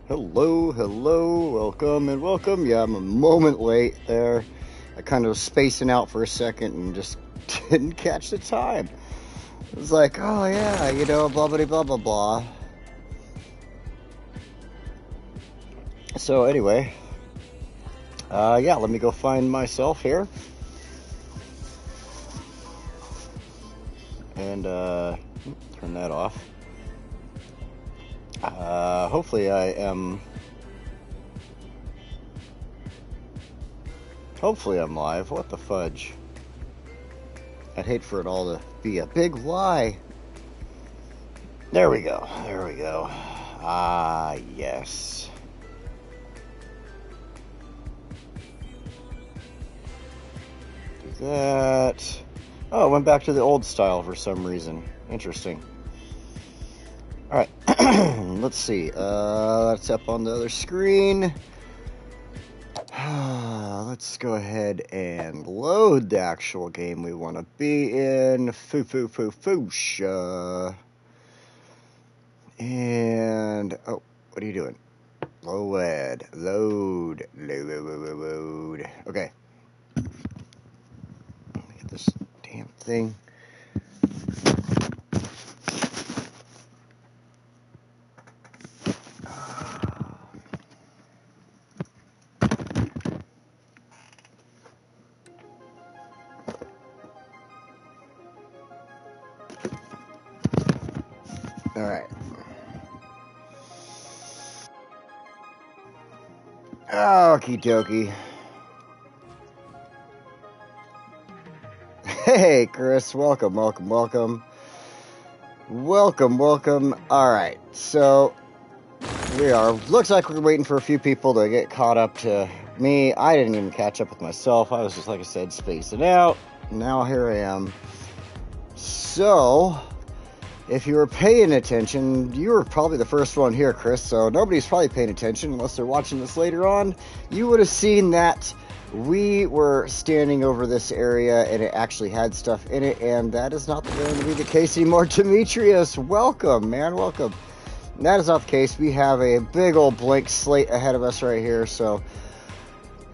Hello, hello, welcome and welcome. Yeah, I'm a moment late there. I kind of was spacing out for a second and just didn't catch the time. It was like, oh yeah, you know, blah blah blah blah blah. So anyway, yeah, let me go find myself here. And turn that off. Hopefully I'm live. What the fudge? I'd hate for it all to be a big lie. There we go. There we go. Ah, yes. Do that. Oh, it went back to the old style for some reason. Interesting. Alright, let's see. That's up on the other screen. Let's go ahead and load the actual game we want to be in. Foosha. And, oh, what are you doing? Load. Okay. Get this damn thing. Alright. Okie dokie. Hey, Chris. Welcome. Alright, so we are. Looks like we're waiting for a few people to get caught up to me. I didn't even catch up with myself. I was just, like I said, spacing out. Now here I am. So, if you were paying attention, you were probably the first one here, Chris, so nobody's probably paying attention unless they're watching this later on. You would have seen that we were standing over this area and it actually had stuff in it, and that is not going to be the case anymore. Demetrius, welcome, man, welcome. That is not the case. We have a big old blank slate ahead of us right here, so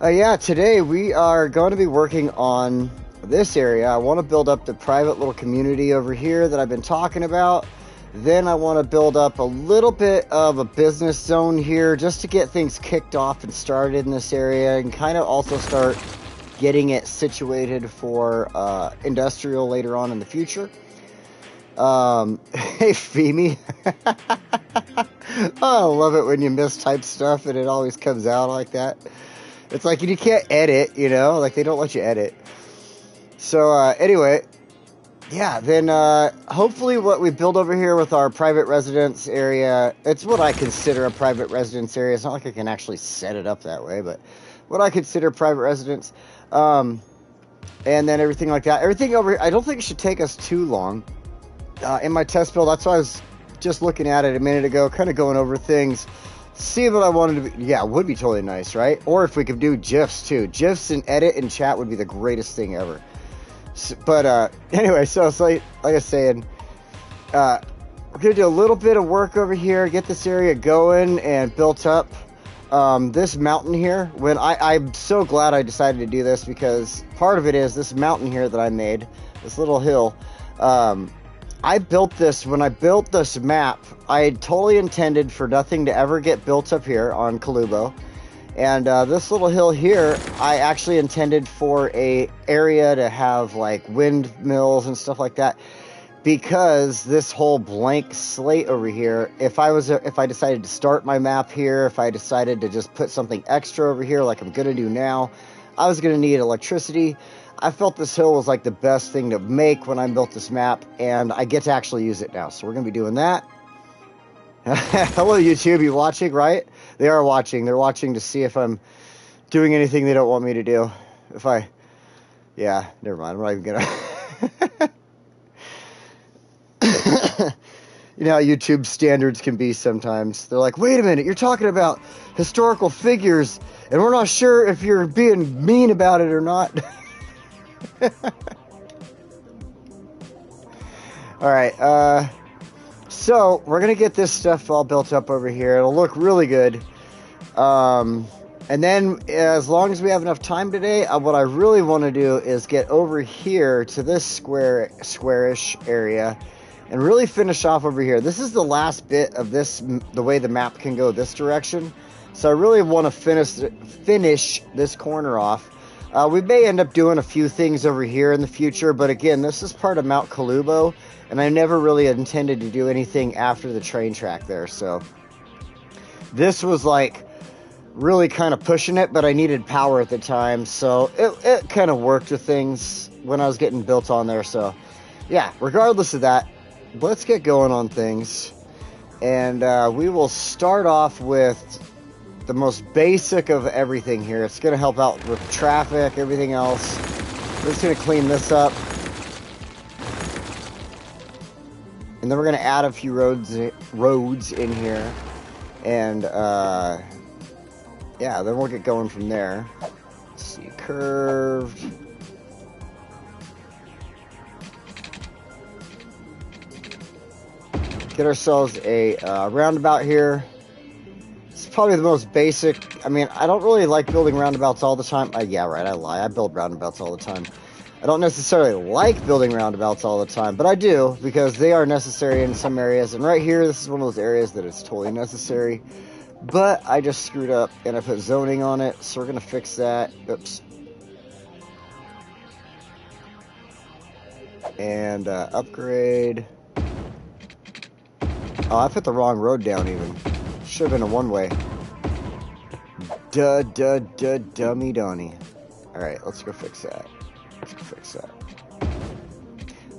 yeah, today we are going to be working on this area. I want to build up the private little community over here that I've been talking about. Then I want to build up a little bit of a business zone here just to get things kicked off and started in this area, and kind of also start getting it situated for industrial later on in the future. Hey Femi. Oh, I love it when you mistype stuff and it always comes out like that. It's like you can't edit, you know, like they don't let you edit. So, anyway, yeah, then, hopefully what we build over here with our private residence area, it's what I consider a private residence area. It's not like I can actually set it up that way, but what I consider private residence, and then everything like that. Everything over here, I don't think it should take us too long. In my test build, that's why I was just looking at it a minute ago, kind of going over things, seeing what I wanted to be. Yeah, it would be totally nice, right? Or if we could do GIFs, too. GIFs and edit and chat would be the greatest thing ever. But anyway, so it's like I was saying, we're gonna do a little bit of work over here, get this area going and built up. This mountain here, I'm so glad I decided to do this, because part of it is this mountain here that I made, this little hill. I built this, when I built this map, I had totally intended for nothing to ever get built up here on Kalubo. And this little hill here, I actually intended for a area to have like windmills and stuff like that, because this whole blank slate over here, if I decided to start my map here, if I decided to just put something extra over here like I'm gonna do now, I was gonna need electricity. I felt this hill was like the best thing to make when I built this map, and I get to actually use it now. So we're gonna be doing that. Hello YouTube, you watching, right? They are watching. They're watching to see if I'm doing anything they don't want me to do. Yeah, never mind. I'm not even gonna. You know how YouTube standards can be sometimes. They're like, wait a minute, you're talking about historical figures, and we're not sure if you're being mean about it or not. All right. So we're gonna get this stuff all built up over here. It'll look really good. And then, as long as we have enough time today, what I really want to do is get over here to this squarish area, and really finish off over here. This is the last bit of this, the way the map can go this direction. So I really want to finish this corner off. We may end up doing a few things over here in the future, but again, this is part of Mount Kalubo, and I never really intended to do anything after the train track there. So this was like really kind of pushing it, but I needed power at the time, so it kind of worked with things when I was getting built on there. So yeah, regardless of that, let's get going on things, and we will start off with the most basic of everything here. It's going to help out with traffic, everything else. We're just going to clean this up, and then we're going to add a few roads in here, and yeah, then we'll get going from there. Let's see, curved. Get ourselves a roundabout here. It's probably the most basic. I mean, I don't really like building roundabouts all the time. Yeah, right, I lie. I build roundabouts all the time. I don't necessarily like building roundabouts all the time, but I do, because they are necessary in some areas. And right here, this is one of those areas that is totally necessary. But I just screwed up, and I put zoning on it, so we're going to fix that. Oops. And upgrade. Oh, I put the wrong road down even. Should have been a one-way. Dummy Donnie. Alright, let's go fix that.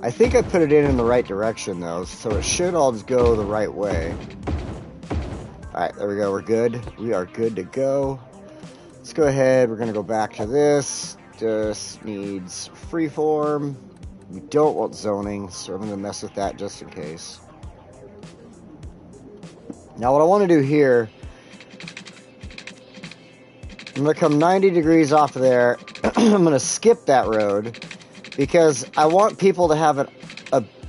I think I put it in the right direction, though, so it should all just go the right way. Alright, there we go, we're good. We are good to go. Let's go ahead, we're going to go back to this. Just needs freeform. We don't want zoning, so I'm going to mess with that just in case. Now what I want to do here, I'm going to come 90 degrees off of there. I'm going to skip that road, because I want people to have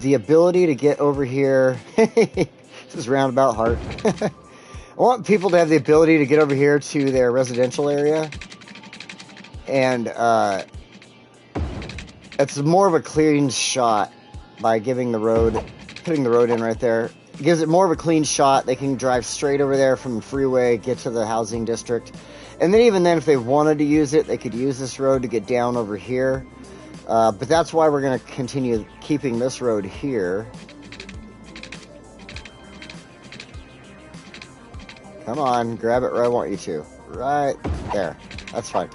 the ability to get over here. This is roundabout heart. I want people to have the ability to get over here to their residential area, and it's more of a clean shot by putting the road in right there. It gives it more of a clean shot. They can drive straight over there from the freeway, get to the housing district, and then even then, if they wanted to use it, they could use this road to get down over here. But that's why we're going to continue keeping this road here. Come on, grab it where I want you to. Right there. That's fine.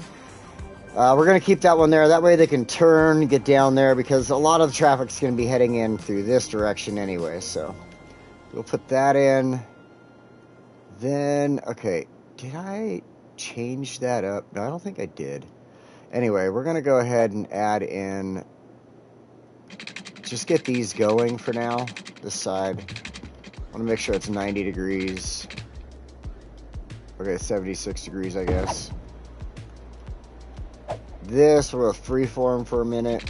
We're going to keep that one there. That way they can turn, get down there, because a lot of the traffic's going to be heading in through this direction anyway. So we'll put that in. Then, okay, did I change that up? No, I don't think I did. Anyway, we're going to go ahead and add in, just get these going for now, this side. I want to make sure it's 90 degrees. Okay, 76 degrees, I guess. This will freeform for a minute.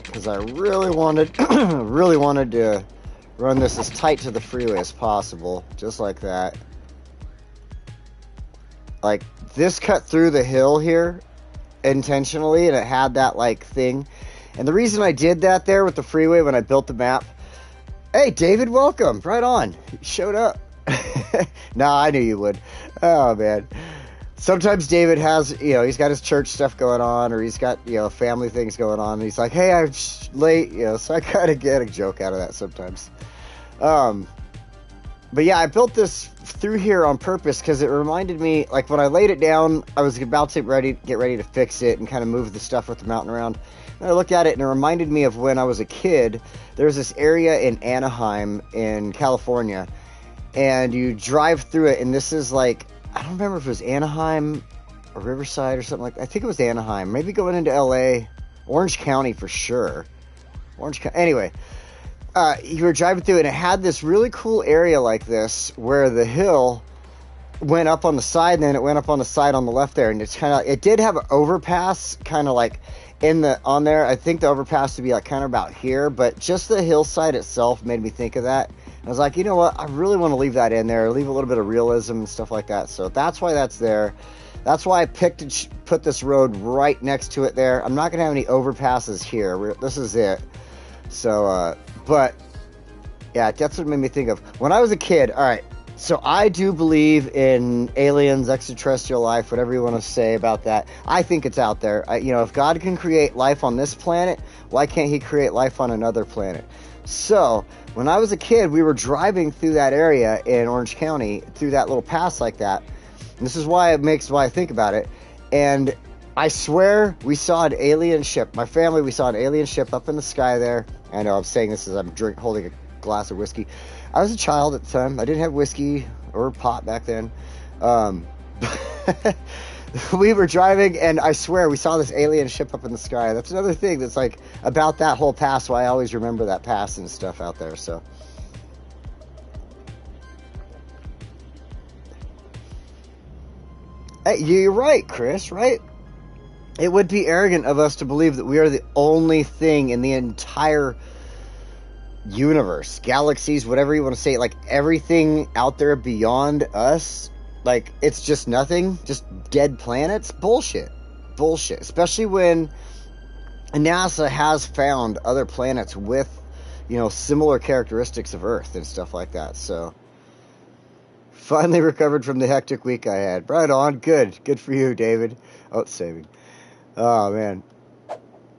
Because I really wanted, to run this as tight to the freeway as possible, just like that. Like, this cut through the hill here intentionally, and it had that, like, thing. And the reason I did that there with the freeway when I built the map... Hey, David, welcome. Right on. You showed up. Nah, I knew you would. Oh, man. Sometimes David has, he's got his church stuff going on, or he's got, family things going on, and he's like, hey, I'm late, so I kind of get a joke out of that sometimes. But yeah, I built this through here on purpose because it reminded me, like, when I laid it down, I was about to get ready to fix it and kind of move the stuff with the mountain around. And I looked at it, and it reminded me of when I was a kid. There's this area in Anaheim in California, and you drive through it, and this is like, I don't remember if it was Anaheim or Riverside or something like that. I think it was Anaheim. Maybe going into LA. Orange County for sure. Orange County. Anyway, you were driving through, and it had this really cool area like this where the hill went up on the side, and then it went up on the side on the left there, and it's kind of, it did have an overpass kind of like on there. I think the overpass would be like kind of about here, but just the hillside itself made me think of that. I was like, you know what, I really want to leave that in there, leave a little bit of realism and stuff like that. So that's why that's there. That's why I put this road right next to it there. I'm not gonna have any overpasses here. This is it. So but yeah, that's what made me think of when I was a kid. All right, so I do believe in aliens, extraterrestrial life, whatever you want to say about that. I think it's out there. You know, if God can create life on this planet, why can't he create life on another planet? So when I was a kid, we were driving through that area in Orange County, through that little pass like that. And this is why I think about it. And I swear we saw an alien ship. My family, we saw an alien ship up in the sky there. I know I'm saying this as I'm holding a glass of whiskey. I was a child at the time. I didn't have whiskey or pot back then. We were driving, and I swear we saw this alien ship up in the sky. That's another thing that's like about that whole pass, why I always remember that pass and stuff out there. So hey, you're right, Chris, right? It would be arrogant of us to believe that we are the only thing in the entire universe, galaxies, whatever you want to say, like everything out there beyond us, like it's just nothing, just dead planets. Bullshit. Especially when NASA has found other planets with, you know, similar characteristics of Earth and stuff like that. So finally recovered from the hectic week I had. Right on. Good for you, David. Oh, it's saving. Oh man,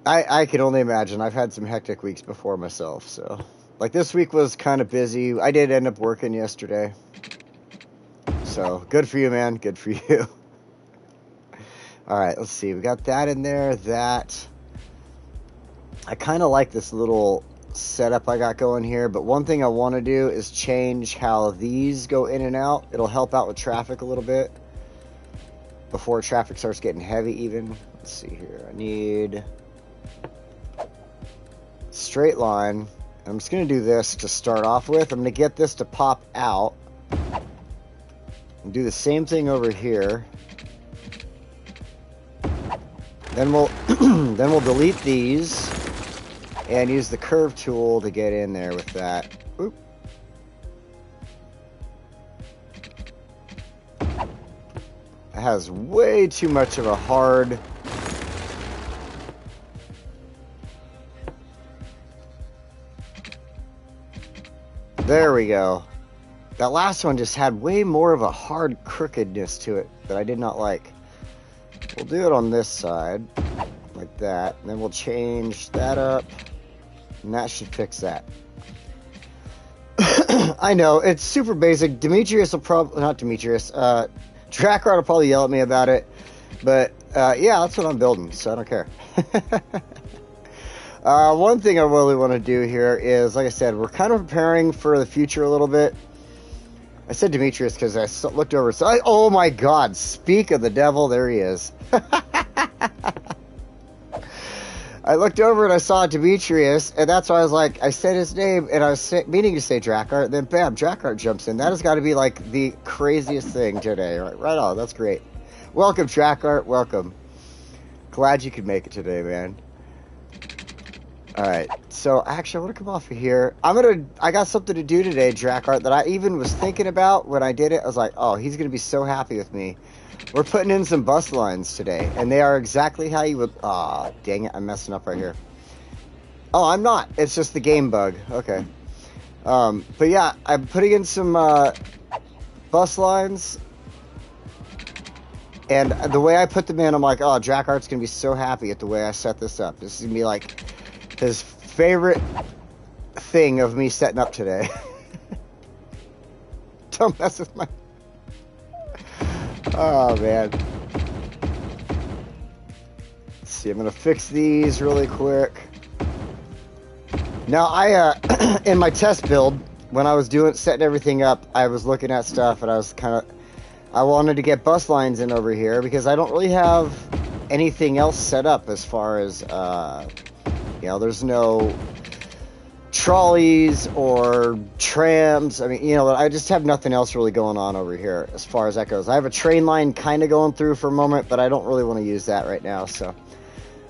I can only imagine. I've had some hectic weeks before myself, so like this week was kind of busy. I did end up working yesterday, so good for you, man. Good for you. All right, let's see. We got that in there. That I kind of like this little setup I got going here, but one thing I want to do is change how these go in and out. It'll help out with traffic a little bit before traffic starts getting heavy even. Let's see here. I need straight line. I'm just going to do this to start off with. I'm going to get this to pop out and do the same thing over here. Then we'll then we'll delete these and use the curve tool to get in there with that. Oop. It has way too much of a hard there we go. That last one just had way more of a hard crookedness to it that I did not like. We'll do it on this side, like that. And then we'll change that up, and that should fix that. I know, it's super basic. Demetrius will probably, not Demetrius, Drakkar will probably yell at me about it. But, yeah, that's what I'm building, so I don't care. One thing I really want to do here is, like I said, we're kind of preparing for the future a little bit. I said Demetrius because I looked over. So oh my God! Speak of the devil, there he is. I looked over and I saw Demetrius, and that's why I was like, I said his name, and I was meaning to say Drakkar, and then bam, Drakkar jumps in. That has got to be like the craziest thing today. Right on, that's great. Welcome, Drakkar. Welcome. Glad you could make it today, man. Alright, so actually I want to come off of here. I got something to do today, Drakkar, that I even was thinking about when I did it. I was like, oh, he's going to be so happy with me. We're putting in some bus lines today, and they are exactly how you would... Aw, dang it, I'm messing up right here. Oh, I'm not. It's just the game bug. Okay. But yeah, I'm putting in some bus lines, and the way I put them in, I'm like, oh, Drakkart's going to be so happy at the way I set this up. This is going to be like his favorite thing of me setting up today. Don't mess with my... Oh, man. Let's see, I'm going to fix these really quick. Now, I, in my test build, when I was setting everything up, I was looking at stuff, and I was I wanted to get bus lines in over here, because I don't really have anything else set up as far as, you know, there's no trolleys or trams. I mean, you know, I just have nothing else really going on over here as far as that goes. I have a train line kind of going through for a moment, but I don't really want to use that right now. So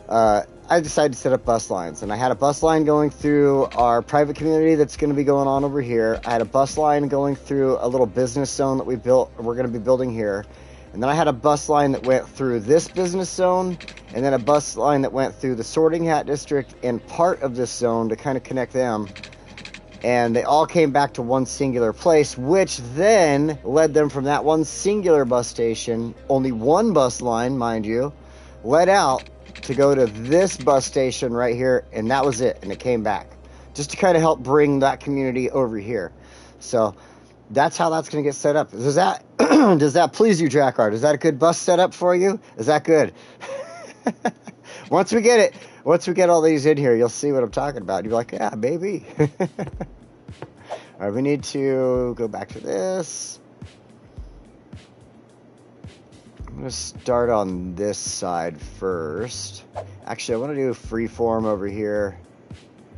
I decided to set up bus lines, and I had a bus line going through our private community that's going to be going on over here. I had a bus line going through a little business zone that we're going to be building here. And then I had a bus line that went through this business zone, and then a bus line that went through the Sorting Hat District and part of this zone to kind of connect them. And they all came back to one singular place, which then led them from that one singular bus station, only one bus line, mind you, led out to go to this bus station right here, and that was it, and it came back. Just to kind of help bring that community over here. So that's how that's going to get set up. Does that does that please you, Drakkar? Is that a good bus setup for you? Is that good? Once we get all these in here, you'll see what I'm talking about. You'll be like, yeah, baby. All right, we need to go back to this. I'm going to start on this side first. Actually, I want to do freeform over here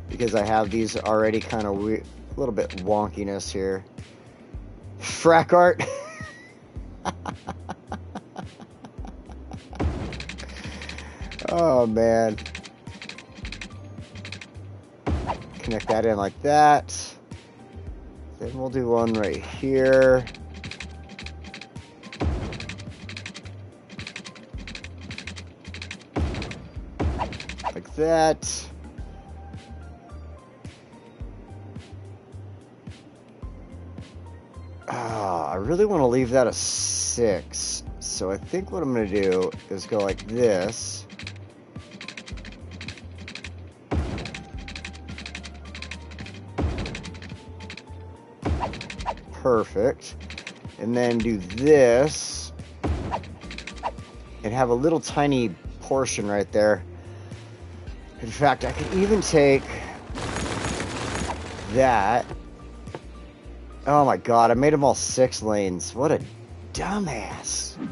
because I have these already kind of a little bit wonkiness here. Frack art. Oh man. Connect that in like that. Then we'll do one right here. Like that. I really want to leave that a 6. So I think what I'm going to do is go like this. Perfect. And then do this. And have a little tiny portion right there. In fact, I could even take that. Oh my god, I made them all 6 lanes. What a dumbass. We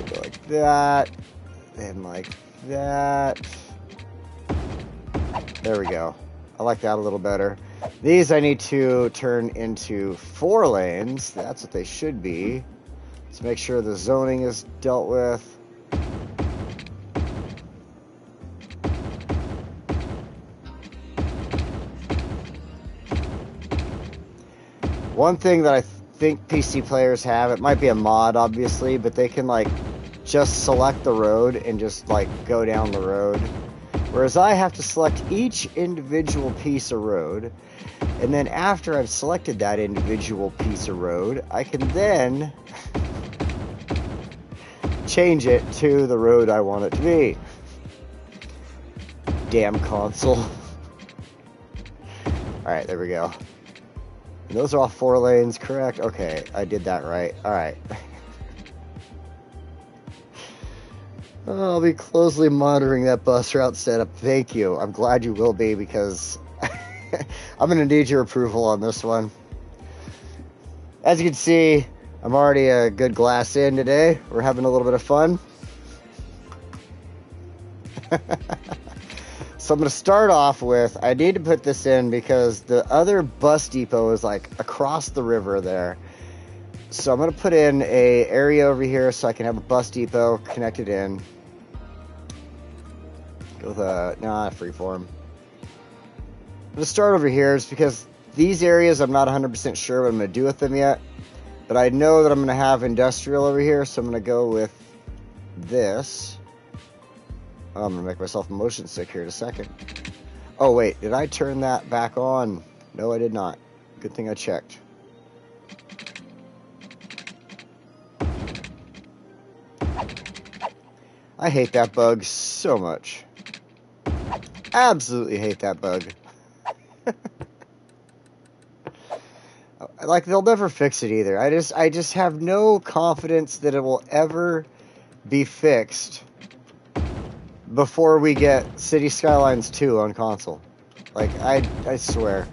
go like that. Then like that. There we go. I like that a little better. These I need to turn into 4 lanes. That's what they should be. Let's make sure the zoning is dealt with. One thing that I think PC players have, it might be a mod obviously, but they can like just select the road and just like go down the road. Whereas I have to select each individual piece of road, and then after I've selected that individual piece of road, I can then change it to the road I want it to be. Damn console. Alright, there we go. And those are all 4 lanes, correct? Okay, I did that right. Alright. I'll be closely monitoring that bus route setup. Thank you. I'm glad you will be, because I'm going to need your approval on this one. As you can see, I'm already a good glass in today. We're having a little bit of fun. So I'm going to start off with, I need to put this in because the other bus depot is like across the river there. So I'm going to put in a area over here so I can have a bus depot connected in. Go with a, nah, freeform. I'm going to start over here is because these areas I'm not 100% sure what I'm going to do with them yet. But I know that I'm going to have industrial over here, so I'm going to go with this. Oh, I'm going to make myself motion sick here in a second. Oh, wait. Did I turn that back on? No, I did not. Good thing I checked. I hate that bug so much. Absolutely hate that bug. Like, they'll never fix it either. I just have no confidence that it will ever be fixed before we get City Skylines 2 on console. Like, I swear.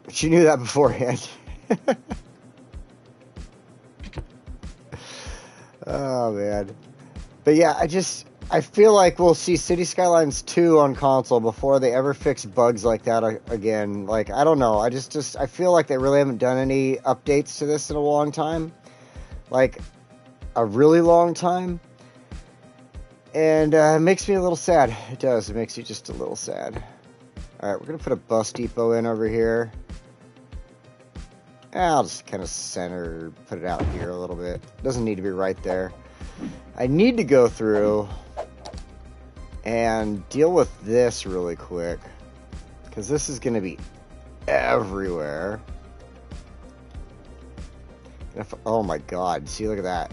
But you knew that beforehand. Oh, man. But yeah, I feel like we'll see City Skylines 2 on console before they ever fix bugs like that again. Like, I don't know. I feel like they really haven't done any updates to this in a long time. Like, a really long time. And it makes me a little sad. It does. It makes you just a little sad. Alright, we're going to put a bus depot in over here. I'll just kind of put it out here a little bit. Doesn't need to be right there. I need to go through and deal with this really quick, because this is going to be everywhere. Oh my god, see, look at that.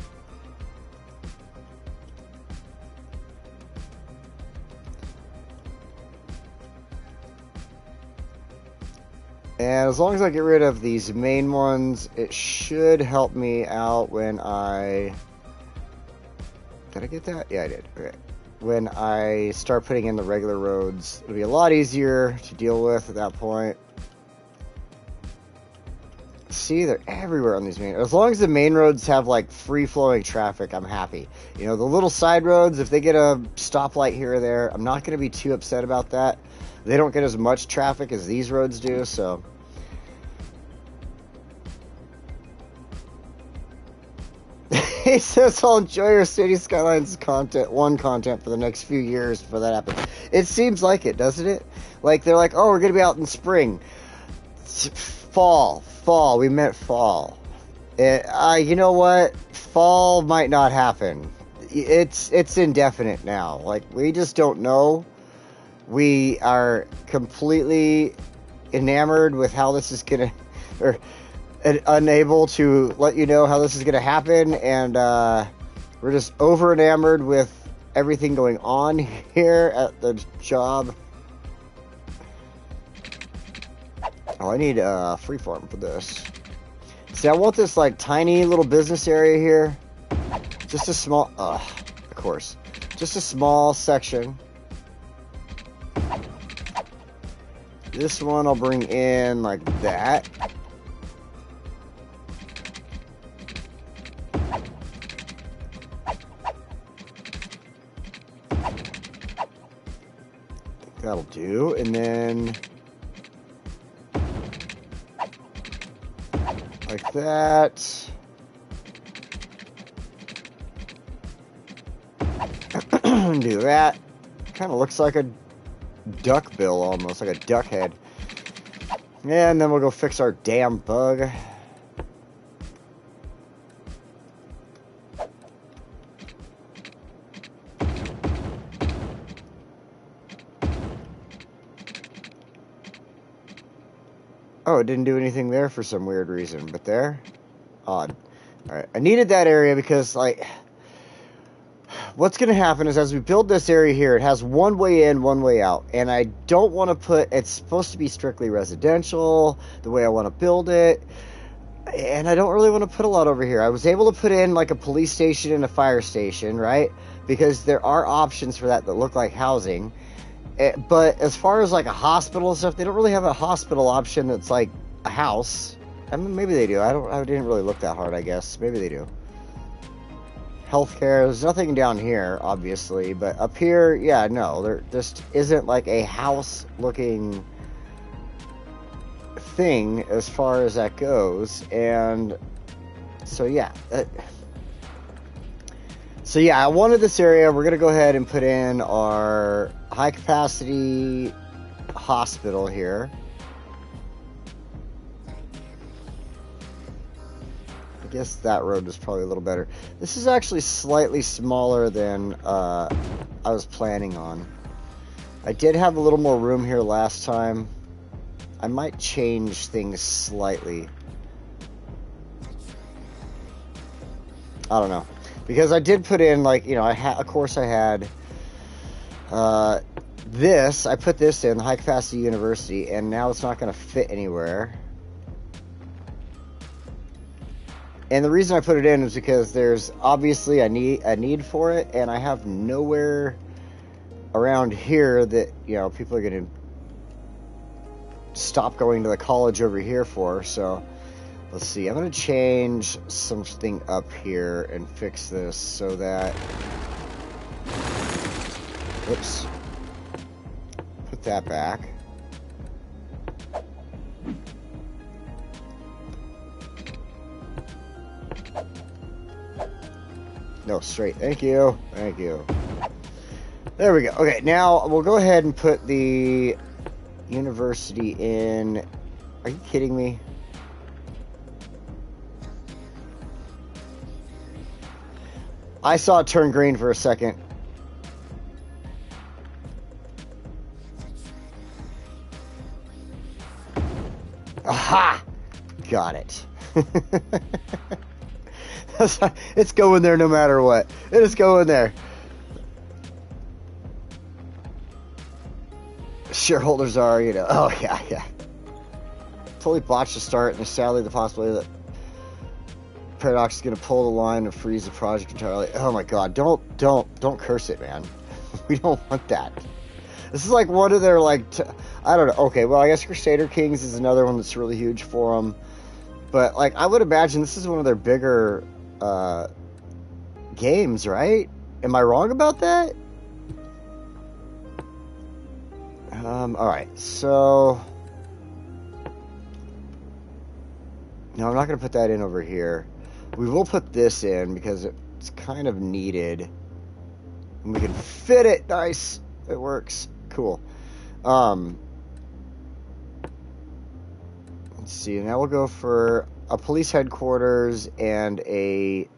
And as long as I get rid of these main ones, it should help me out when I... Did I get that? Yeah, I did. Okay. When I start putting in the regular roads, it'll be a lot easier to deal with at that point. See, they're everywhere on these main... As long as the main roads have, like, free-flowing traffic, I'm happy. You know, the little side roads, if they get a stoplight here or there, I'm not going to be too upset about that. They don't get as much traffic as these roads do, so... He says, I'll enjoy your City Skylines content for the next few years before that happens. It seems like it, doesn't it? Like, they're like, oh, we're going to be out in spring. Fall. We meant fall. You know what? Fall might not happen. It's indefinite now. Like, we just don't know. We are completely enamored with how this is going to... or unable to let you know how this is going to happen, and we're just over enamored with everything going on here at the job. Oh, I need freeform for this. See, I want this like tiny little business area here. Just a small, of course, just a small section. This one I'll bring in like that. That'll do, and then like that. Do that. Kind of looks like a duck bill almost, like a duck head. And then we'll go fix our damn bug. Oh, it didn't do anything there for some weird reason, but there? Odd. Alright, I needed that area because, like, what's going to happen is as we build this area here, it has one way in, one way out, and I don't want to put, it's supposed to be strictly residential, the way I want to build it, and I don't really want to put a lot over here. I was able to put in, like, a police station and a fire station, right? Because there are options for that look like housing. But as far as like a hospital and stuff, they don't really have a hospital option that's like a house. I mean, maybe they do. I didn't really look that hard, I guess. Maybe they do. Healthcare, there's nothing down here, obviously. But up here, yeah, no. There just isn't like a house-looking thing as far as that goes. And so, yeah. So yeah, I wanted this area. We're going to go ahead and put in our high-capacity hospital here. I guess that road is probably a little better. This is actually slightly smaller than I was planning on. I did have a little more room here last time. I might change things slightly. I don't know. Because I did put in, like, you know, of course I had this. I put this in, the high-capacity university, and now it's not going to fit anywhere. And the reason I put it in is because there's obviously a need for it, and I have nowhere around here that, you know, people are going to stop going to the college over here for, so... Let's see, I'm going to change something up here and fix this so that... Oops. Put that back. No, straight. Thank you. Thank you. There we go. Okay, now we'll go ahead and put the university in... Are you kidding me? I saw it turn green for a second. Aha! Got it. It's going there no matter what. It is going there. Shareholders are, you know... Oh, yeah. Totally botched the start, and there's sadly the possibility that Paradox is going to pull the line and freeze the project entirely. Oh my god, don't curse it, man. We don't want that. This is like one of their, like, I don't know. Okay, well, I guess Crusader Kings is another one that's really huge for them. But, like, I would imagine this is one of their bigger games, right? Am I wrong about that? Alright, so... No, I'm not going to put that in over here. We will put this in because it's kind of needed. And we can fit it. Nice. It works. Cool. Let's see. Now we'll go for a police headquarters and a...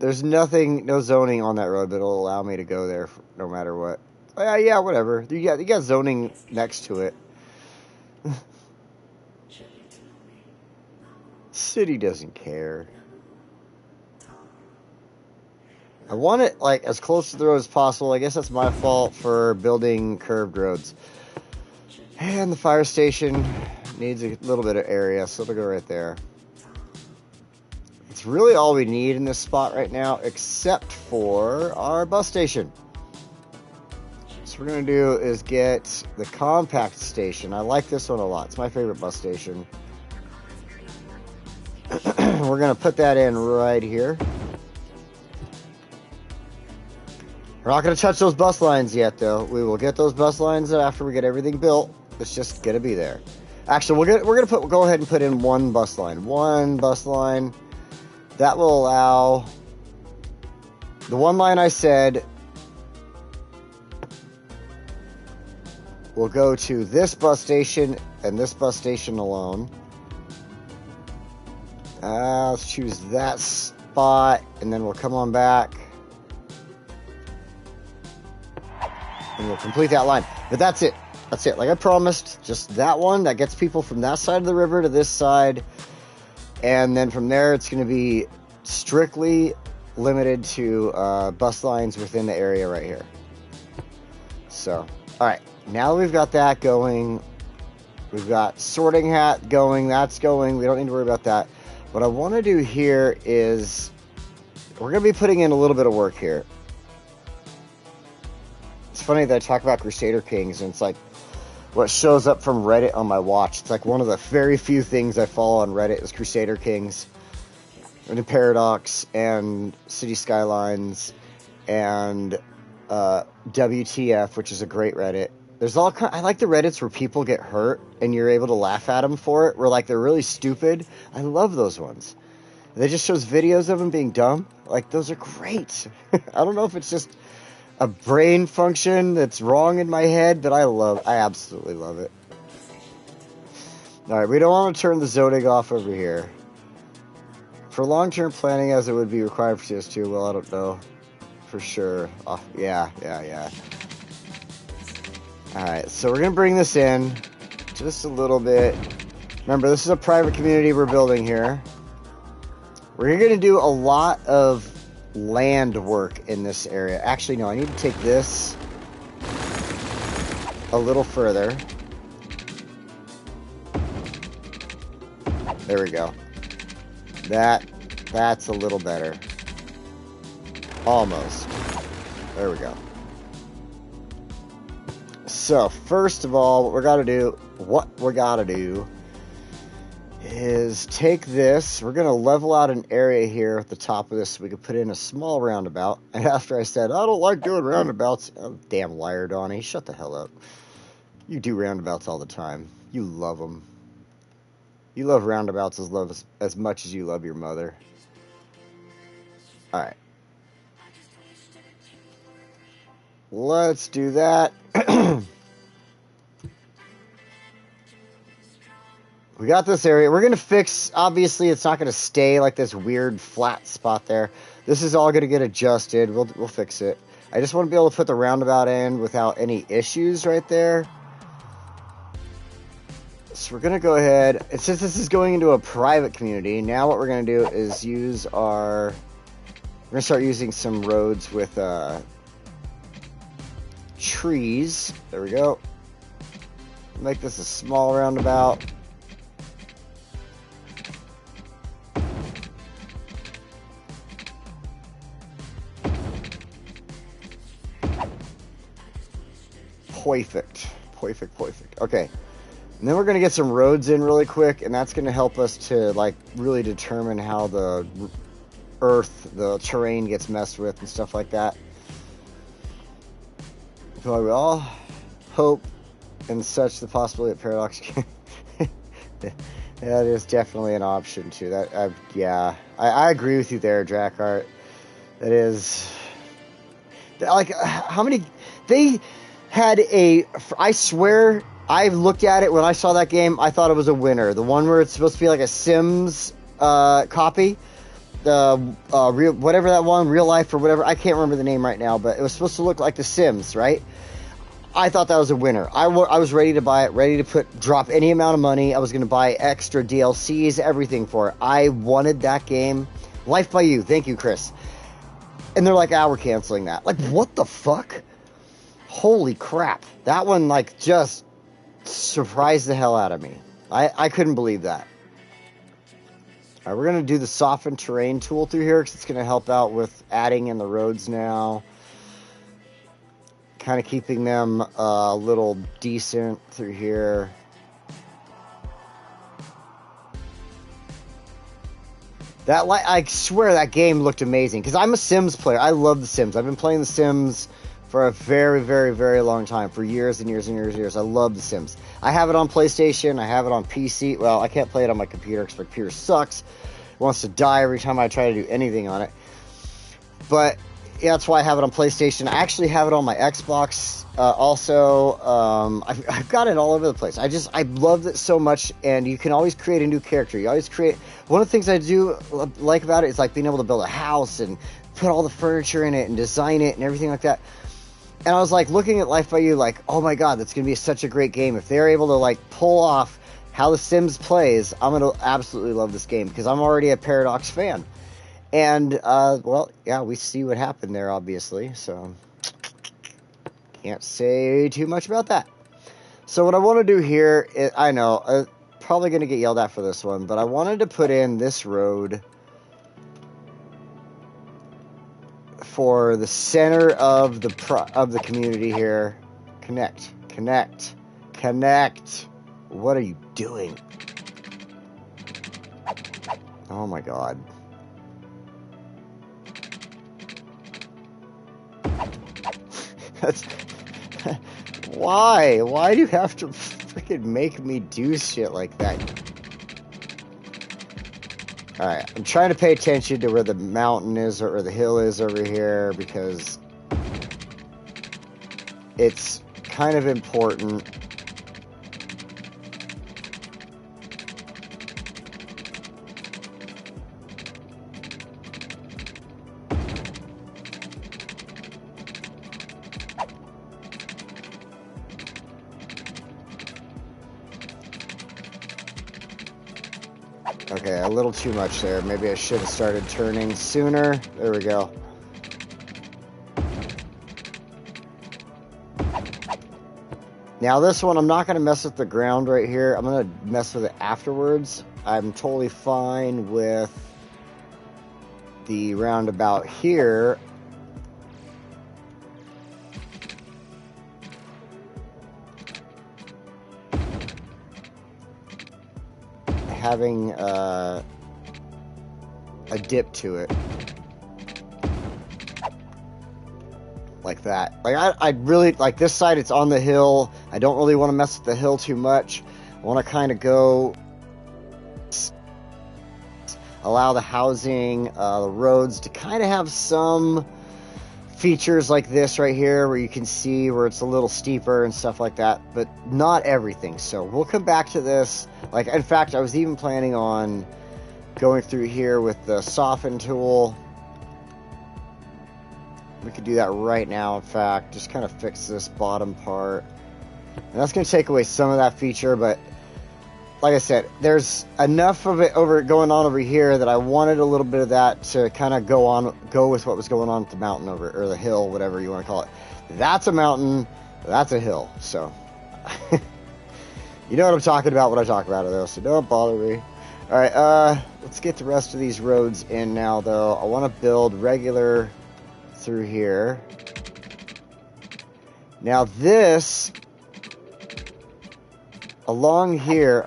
There's nothing, no zoning on that road, but it'll allow me to go there no matter what. Yeah, whatever. You got zoning next to it. City doesn't care. I want it, like, as close to the road as possible. I guess that's my fault for building curved roads. And the fire station needs a little bit of area, so it'll go right there. It's really all we need in this spot right now, except for our bus station. So what we're going to do is get the compact station. I like this one a lot. It's my favorite bus station. We're going to put that in right here. We're not going to touch those bus lines yet, though. We will get those bus lines after we get everything built. It's just going to be there. Actually, we're going to go ahead and put in one bus line. One bus line. That will allow the one line I said will go to this bus station and this bus station alone. Let's choose that spot, and then we'll come on back. And we'll complete that line. But that's it. That's it. Like I promised, just that one that gets people from that side of the river to this side. And then from there, it's going to be strictly limited to bus lines within the area right here. So, all right. Now we've got that going. We've got sorting hat going. That's going. We don't need to worry about that. What I want to do here is we're going to be putting in a little bit of work here. It's funny that I talk about Crusader Kings, and it's like what shows up from Reddit on my watch. It's like one of the very few things I follow on Reddit is Crusader Kings, and Paradox, and City Skylines, and WTF, which is a great Reddit. There's all kind. I like the Reddits where people get hurt and you're able to laugh at them for it. Where like they're really stupid. I love those ones. They just shows videos of them being dumb. Like those are great. I don't know if it's just a brain function that's wrong in my head, but I absolutely love it. All right, we don't want to turn the zoning off over here. For long-term planning, as it would be required for CS2. Well, I don't know for sure. Oh, yeah. Alright, so we're going to bring this in just a little bit. Remember, this is a private community we're building here. We're going to do a lot of land work in this area. Actually, no, I need to take this a little further. There we go. That's a little better. Almost. There we go. So, first of all, what we gotta do is take this. We're going to level out an area here at the top of this so we can put in a small roundabout. And after I said, I don't like doing roundabouts. Oh, damn liar, Donnie. Shut the hell up. You do roundabouts all the time. You love them. You love roundabouts as much as you love your mother. All right. Let's do that. We got this area. We're going to fix, obviously, it's not going to stay like this weird flat spot there. This is all going to get adjusted. We'll fix it. I just want to be able to put the roundabout in without any issues right there. So we're going to go ahead. And since this is going into a private community, now what we're going to do is use our... We're going to start using some roads with trees. There we go. Make this a small roundabout. Perfect. Okay. And then we're going to get some roads in really quick, and that's going to help us to, like, really determine how the earth, the terrain gets messed with and stuff like that. So we all hope and such the possibility of Paradox. That is definitely an option, too. I agree with you there, Drackart. That is... Like, how many... They... had I swear, I looked at it when I saw that game, I thought it was a winner. The one where it's supposed to be like a Sims copy. Whatever that one, Real Life or whatever. I can't remember the name right now, but it was supposed to look like the Sims, right? I thought that was a winner. I was ready to buy it, ready to drop any amount of money. I was going to buy extra DLCs, everything for it. I wanted that game. Life by You. Thank you, Chris. And they're like, we're canceling that. Like, what the fuck? Holy crap. That one, like, just surprised the hell out of me. I couldn't believe that. All right, we're going to do the soften terrain tool through here because it's going to help out with adding in the roads now. Kind of keeping them a little decent through here. I swear that game looked amazing because I'm a Sims player. I love The Sims. I've been playing The Sims for a very, very, very long time. For years and years and years and years. I love The Sims. I have it on PlayStation. I have it on PC. Well, I can't play it on my computer because my computer sucks. It wants to die every time I try to do anything on it. But yeah, that's why I have it on PlayStation. I actually have it on my Xbox also. I've got it all over the place. I loved it so much, and you can always create a new character. You always create... One of the things I do like about it is like being able to build a house and put all the furniture in it and design it and everything like that. And I was like looking at Life by You like, oh my god, that's going to be such a great game. If they're able to like pull off how The Sims plays, I'm going to absolutely love this game because I'm already a Paradox fan. And, well, yeah, we see what happened there, obviously, so can't say too much about that. So what I want to do here, I know, probably going to get yelled at for this one, but I wanted to put in this road for the center of the community here. Connect. What are you doing? Oh my god. That's... Why? Why do you have to freaking make me do shit like that? Alright, I'm trying to pay attention to where the mountain is or the hill is over here because it's kind of important. Okay, a little too much there. Maybe I should have started turning sooner. There we go. Now this one, I'm not going to mess with the ground right here. I'm going to mess with it afterwards. I'm totally fine with the roundabout here. having a dip to it. Like that. Like I really like this side. It's on the hill. I don't really want to mess with the hill too much. I want to kind of go allow the housing, the roads to kind of have some features like this right here where you can see where it's a little steeper and stuff like that, but not everything. So we'll come back to this. Like, in fact, I was even planning on going through here with the soften tool. We could do that right now, in fact. Just kind of fix this bottom part. And that's going to take away some of that feature, but like I said, there's enough of it going on over here that I wanted a little bit of that to kind of go with what was going on with the mountain over, or the hill, whatever you want to call it. That's a mountain, that's a hill. So, you know what I'm talking about when I talk about it, though, so don't bother me. All right, let's get the rest of these roads in now, though. I want to build regular through here. Now this along here,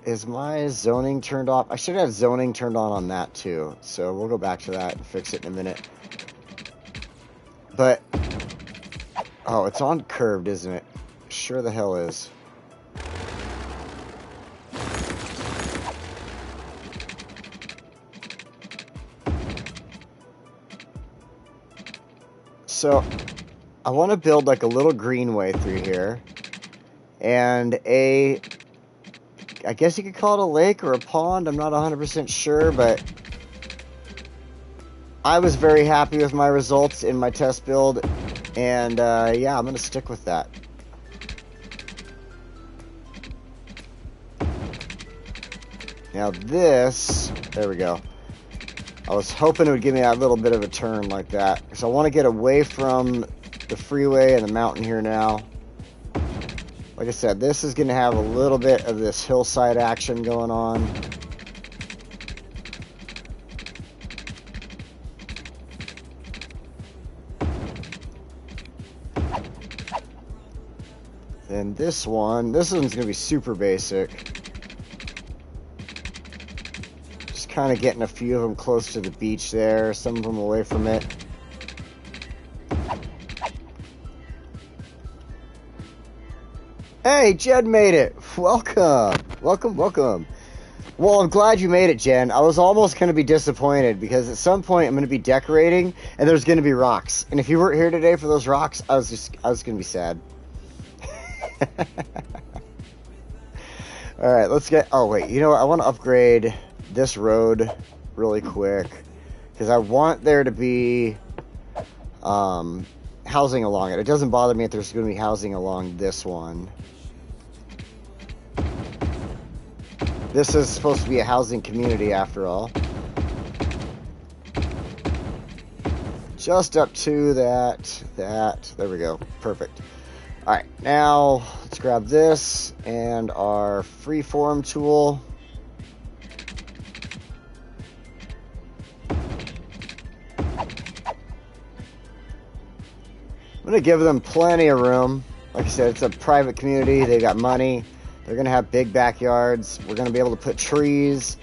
is my zoning turned off? I should have zoning turned on that too. So we'll go back to that and fix it in a minute. But, oh, it's on curved, isn't it? Sure the hell is. So, I want to build like a little greenway through here. And I guess you could call it a lake or a pond. I'm not 100% sure, but I was very happy with my results in my test build. And yeah, I'm going to stick with that. Now this, there we go. I was hoping it would give me that little bit of a turn like that. So I want to get away from the freeway and the mountain here now. Like I said, this is going to have a little bit of this hillside action going on. Then this one's going to be super basic. Just kind of getting a few of them close to the beach there, some of them away from it. Hey, Jen made it. Welcome. Welcome, welcome. Well, I'm glad you made it, Jen. I was almost going to be disappointed because at some point I'm going to be decorating and there's going to be rocks. And if you weren't here today for those rocks, I was going to be sad. All right, let's get... Oh, wait. You know what? I want to upgrade this road really quick because I want there to be housing along it. It doesn't bother me if there's going to be housing along this one. This is supposed to be a housing community after all. Just up to that. There we go. Perfect. Alright, now let's grab this and our freeform tool. I'm going to give them plenty of room. Like I said, it's a private community. They got money. They're going to have big backyards. We're going to be able to put trees,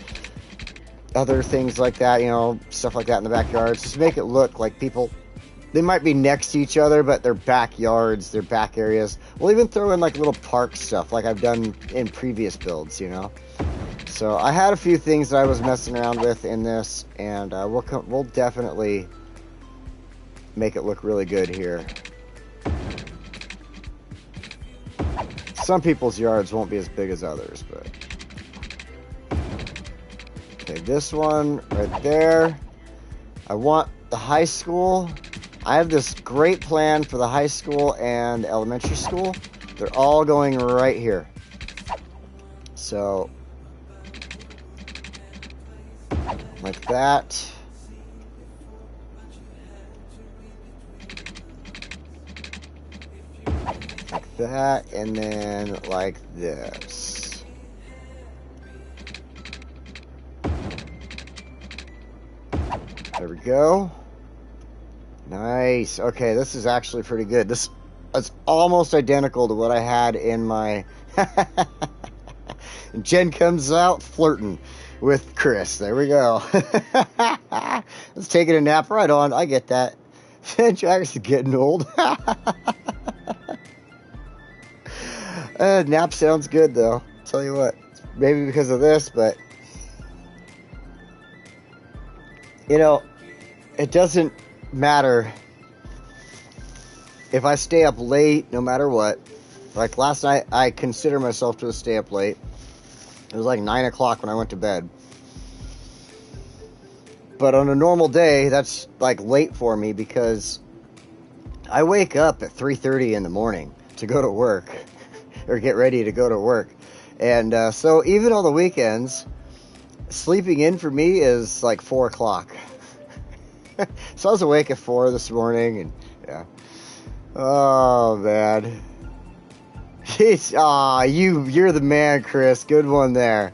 other things like that, you know, stuff like that in the backyards. Just make it look like people, they might be next to each other, but their backyards, their back areas. We'll even throw in like little park stuff like I've done in previous builds, you know. So I had a few things that I was messing around with in this, and we'll definitely make it look really good here. Some people's yards won't be as big as others, but... Okay, this one right there. I want the high school. I have this great plan for the high school and the elementary school. They're all going right here. So, like that. Like that, and then like this. There we go. Nice. Okay, this is actually pretty good. This is almost identical to what I had in my And Jen comes out flirting with Chris. There we go. Let's take a nap. Right on. I get that. Jack's getting old. Nap sounds good, though. Tell you what. Maybe because of this, but... You know, it doesn't matter if I stay up late, no matter what. Like last night, I consider myself to stay up late. It was like 9 o'clock when I went to bed. But on a normal day, that's like late for me because I wake up at 3:30 in the morning to go to work or get ready to go to work. And so even on the weekends, sleeping in for me is like 4 o'clock. So I was awake at 4 this morning, and yeah. Oh man. You're the man, Chris. Good one there.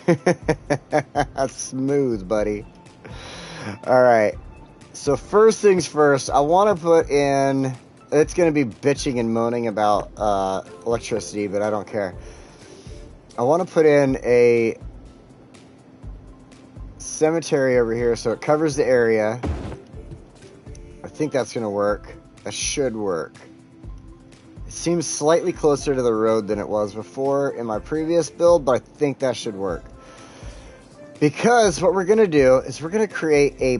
That's smooth, buddy. All right. So first things first, I want to put in. It's going to be bitching and moaning about electricity, but I don't care. I want to put in a cemetery over here so it covers the area. I think that's going to work. That should work. It seems slightly closer to the road than it was before in my previous build, but I think that should work. Because what we're going to do is we're going to create a,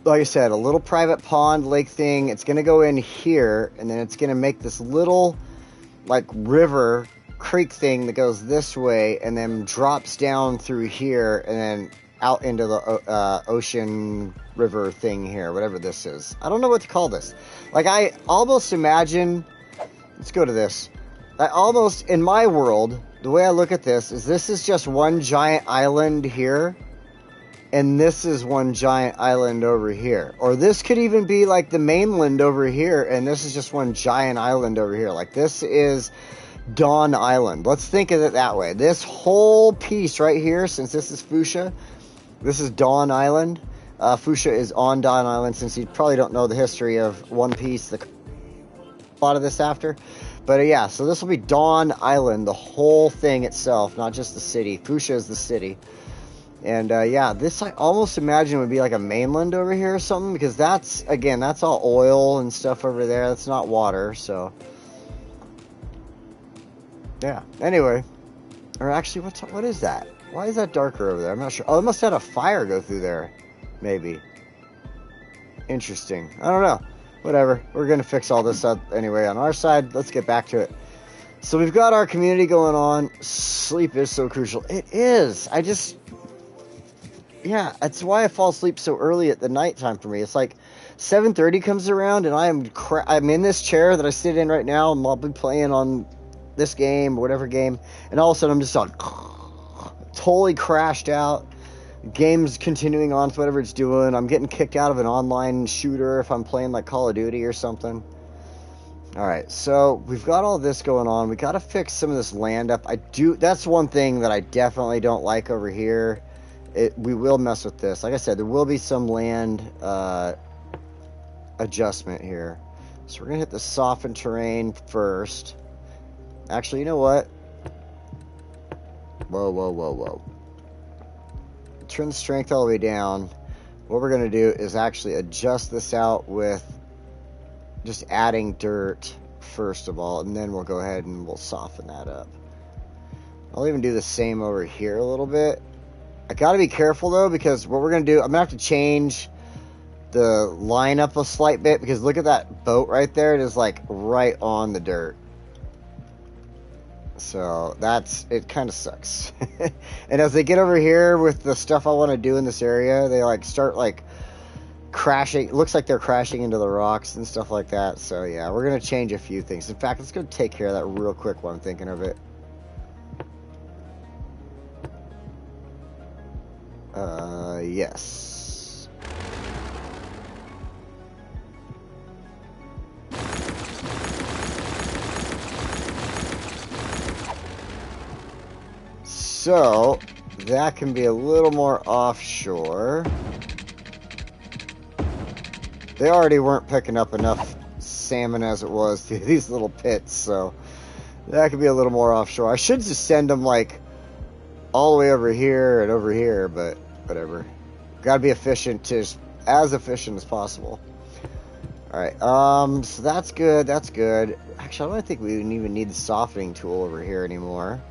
like I said, a little private pond lake thing. It's going to go in here, and then it's going to make this little, like, river creek thing that goes this way and then drops down through here and then out into the ocean river thing here, whatever this is. I don't know what to call this. Like, I almost imagine... Let's go to this. I almost, in my world, the way I look at this is just one giant island here, and this is one giant island over here. Or this could even be like the mainland over here, and this is just one giant island over here. Like, this is Dawn Island. Let's think of it that way. This whole piece right here, since this is Foosha, this is Dawn Island. Foosha is on Dawn Island, since you probably don't know the history of One Piece, the lot of this after. But yeah, so this will be Dawn Island, the whole thing itself, not just the city. Foosha is the city. And yeah, this I almost imagine would be like a mainland over here or something, because that's, again, that's all oil and stuff over there. That's not water, so yeah. Anyway, or actually, what is that? Why is that darker over there? I'm not sure. Oh, it must have had a fire go through there, maybe. Interesting. I don't know. Whatever. We're going to fix all this up anyway on our side. Let's get back to it. So we've got our community going on. Sleep is so crucial. It is. Yeah, that's why I fall asleep so early at the nighttime for me. It's like 7:30 comes around and I'm in this chair that I sit in right now, and I'll be playing on this game, whatever game, and all of a sudden I'm just on totally crashed out. Game's continuing on with whatever it's doing. I'm getting kicked out of an online shooter if I'm playing like Call of Duty or something. Alright, so we've got all this going on. We gotta fix some of this land up. That's one thing that I definitely don't like over here. We will mess with this. Like I said, there will be some land adjustment here. So we're gonna hit the soften terrain first. Actually, you know what? Whoa. Turn the strength all the way down. What we're going to do is actually adjust this out with just adding dirt first of all, and then we'll go ahead and we'll soften that up. I'll even do the same over here a little bit. I got to be careful though, because what we're going to do, I'm going to have to change the line up a slight bit, because look at that boat right there. It is like right on the dirt. So it kind of sucks. And as they get over here with the stuff I want to do in this area, they like start like crashing. It looks like they're crashing into the rocks and stuff like that. So yeah, we're going to change a few things. In fact, let's go take care of that real quick while I'm thinking of it. Yes. So, that can be a little more offshore. They already weren't picking up enough salmon as it was through these little pits, so That could be a little more offshore. I should just send them like all the way over here and over here, but whatever. Got to be efficient, as efficient as possible. All right. So that's good. That's good. Actually, I don't think we even need the softening tool over here anymore,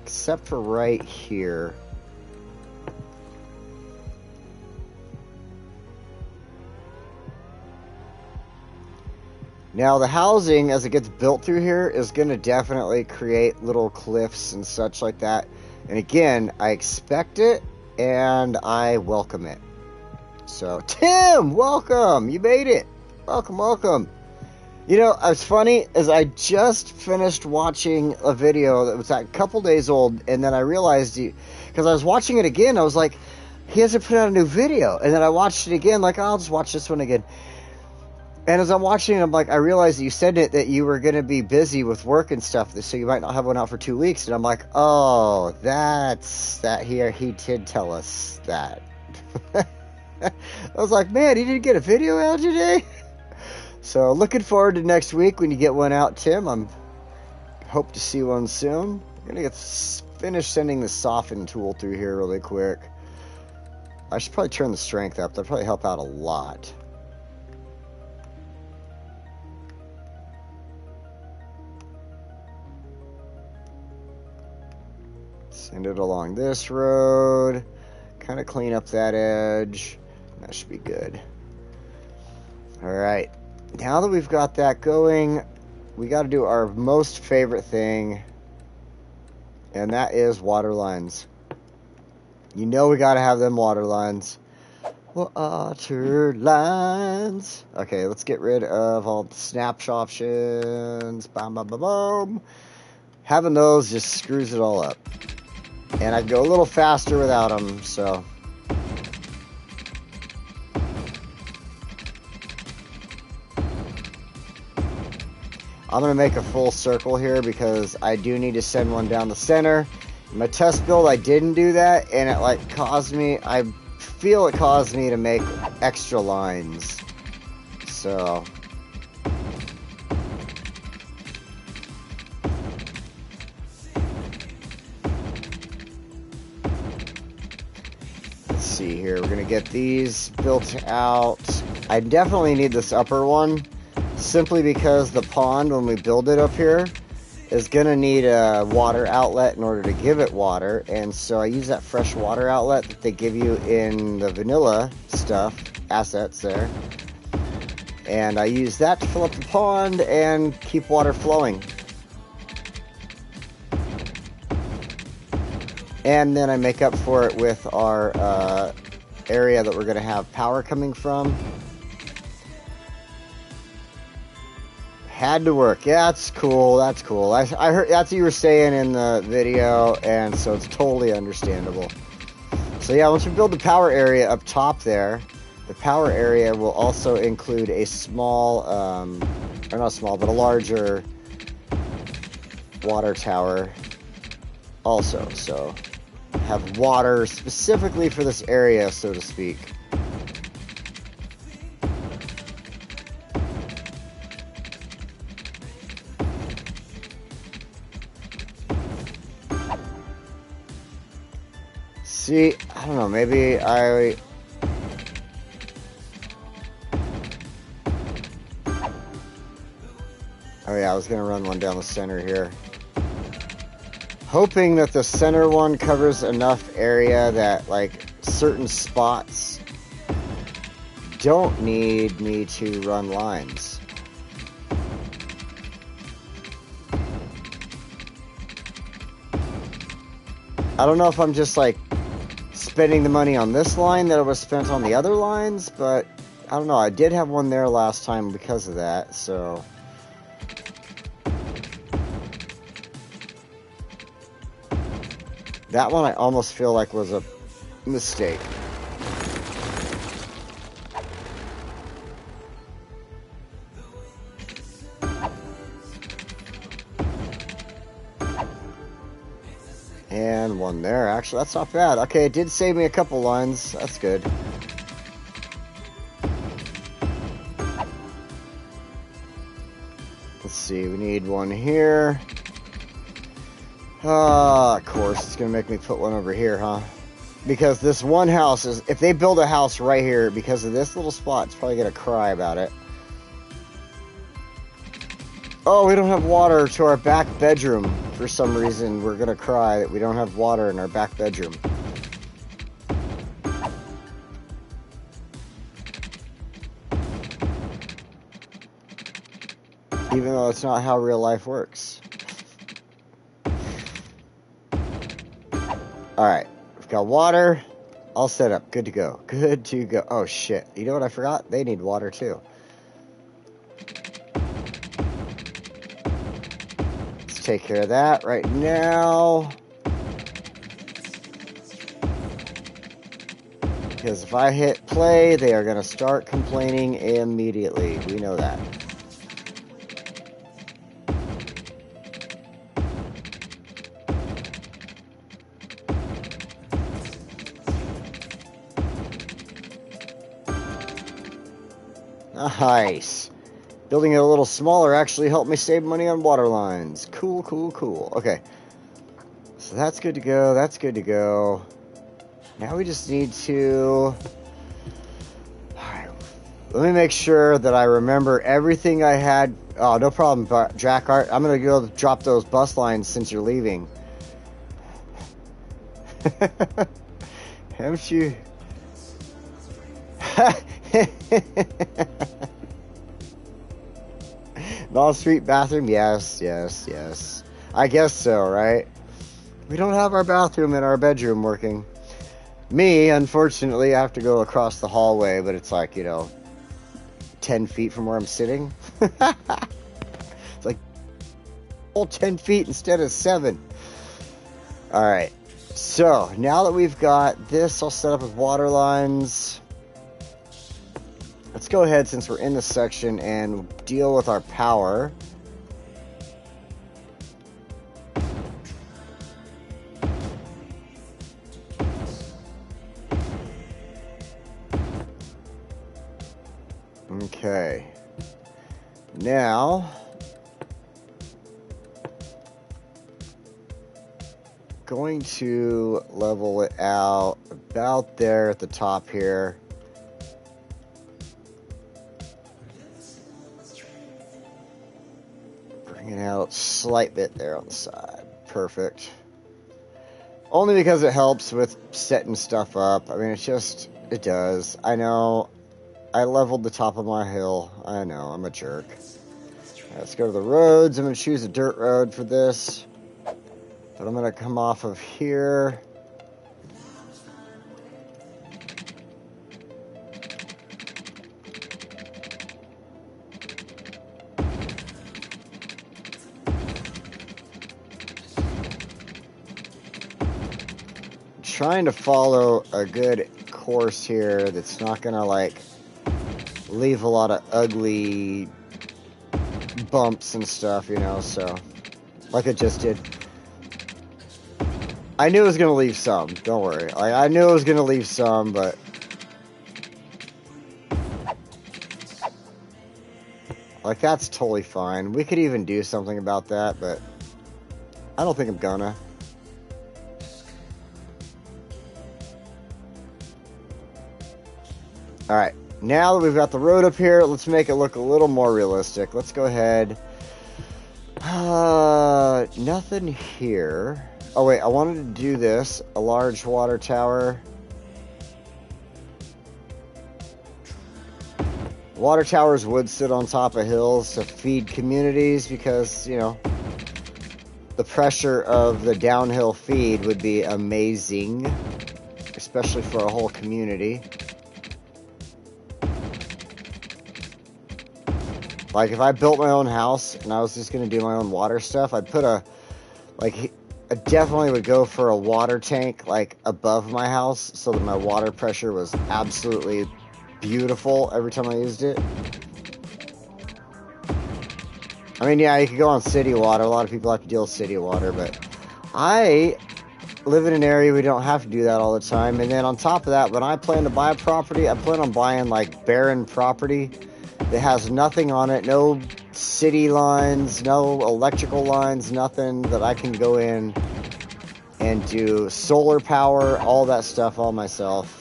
except for right here. Now, the housing, as it gets built through here, is going to definitely create little cliffs and such like that. And again, I expect it, and I welcome it. So, Tim, welcome! You made it! Welcome, welcome. You know, it's funny, as I just finished watching a video that was a couple days old, and then I realized, because I was watching it again, I was like, he hasn't put out a new video. And then I watched it again, like, I'll just watch this one again. And as I'm watching it, I'm like, I realized that you said that you were going to be busy with work and stuff, so you might not have one out for 2 weeks. And I'm like, oh, that's that here. He did tell us that. I was like, man, he didn't get a video out today? So looking forward to next week when you get one out, Tim. I'm hope to see one soon. I'm going to finish sending the soften tool through here really quick. I should probably turn the strength up. That'll probably help out a lot. Send it along this road, kind of clean up that edge. That should be good. All right, now that we've got that going, we got to do our most favorite thing, and that is water lines. You know we got to have them water lines. Water lines. Okay, let's get rid of all the snapshot options. Bam, bam, bam, bam. Having those just screws it all up. And I'd go a little faster without them, so. I'm going to make a full circle here because I do need to send one down the center. In my test build, I didn't do that, and it like caused me, I feel it caused me to make extra lines. So. See here, we're gonna get these built out. I definitely need this upper one simply because the pond, when we build it up here, is gonna need a water outlet in order to give it water, and so I use that fresh water outlet that they give you in the vanilla stuff assets there, and I use that to fill up the pond and keep water flowing. And then I make up for it with our area that we're going to have power coming from. Had to work. Yeah, that's cool. That's cool. I heard that's what you were saying in the video, and so it's totally understandable. So yeah, once we build the power area up top there, the power area will also include a small, or not small, but a larger water tower also. So have water specifically for this area, so to speak. See, I don't know, maybe I... Oh yeah, I was gonna run one down the center here. Hoping that the center one covers enough area that, like, certain spots don't need me to run lines. I don't know if I'm just, like, spending the money on this line that was spent on the other lines, but I don't know. I did have one there last time because of that, so... That one I almost feel like was a mistake. And one there. Actually, that's not bad. Okay, it did save me a couple lines. That's good. Let's see, we need one here. Of course, it's going to make me put one over here, huh? Because this one house is... If they build a house right here because of this little spot, it's probably going to cry about it. Oh, we don't have water to our back bedroom. For some reason, we're going to cry that we don't have water in our back bedroom. Even though it's not how real life works. Alright, we've got water. All set up. Good to go. Good to go. Oh, shit. You know what I forgot? They need water, too. Let's take care of that right now. Because if I hit play, they are going to start complaining immediately. We know that. Nice. Building it a little smaller actually helped me save money on water lines. Cool, cool, cool. Okay. So that's good to go. That's good to go. Now we just need to... Alright. Let me make sure that I remember everything I had. Oh, no problem, Jack Art. I'm going to go drop those bus lines since you're leaving. Haven't you... Non-street bathroom? Yes, yes, yes. I guess so, right? We don't have our bathroom in our bedroom working. Me, unfortunately, I have to go across the hallway, but it's like, you know, 10 feet from where I'm sitting. It's like, all 10 feet instead of 7. Alright. So, now that we've got this all set up with water lines... Let's go ahead, since we're in this section, and deal with our power. Okay. Now, going to level it out about there at the top here. Bring it out a slight bit there on the side. Perfect. Only because it helps with setting stuff up. I mean, it's just, it does. I know, I leveled the top of my hill. I know, I'm a jerk. Right, let's go to the roads. I'm going to choose a dirt road for this. But I'm going to come off of here. Trying to follow a good course here that's not gonna like leave a lot of ugly bumps and stuff, you know, so like it just did. I knew it was gonna leave some, don't worry. Like, I knew it was gonna leave some, but like that's totally fine. We could even do something about that, but I don't think I'm gonna. Alright, now that we've got the road up here, let's make it look a little more realistic. Let's go ahead. Nothing here. Oh wait, I wanted to do this. A large water tower. Water towers would sit on top of hills to feed communities because, you know, the pressure of the downhill feed would be amazing. Especially for a whole community. Like, if I built my own house and I was just going to do my own water stuff, I'd put a, like, I definitely would go for a water tank, like, above my house so that my water pressure was absolutely beautiful every time I used it. I mean, yeah, you could go on city water. A lot of people have to deal with city water, but I live in an area we don't have to do that all the time. And then on top of that, when I plan to buy a property, I plan on buying, like, barren property that has nothing on it, no city lines, no electrical lines, nothing that I can go in and do solar power, all that stuff all myself.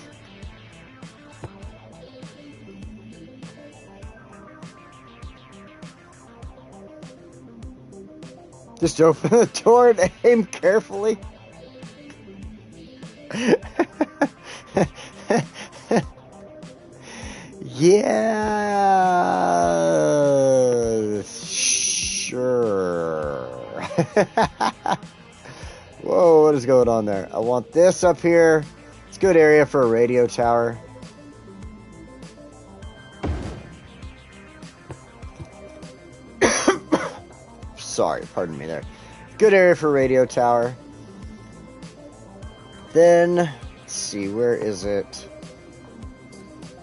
Just open the door and aim carefully. Yeah, sure. Whoa, what is going on there? I want this up here. It's a good area for a radio tower. Sorry, pardon me there. Good area for radio tower. Then, let's see, where is it?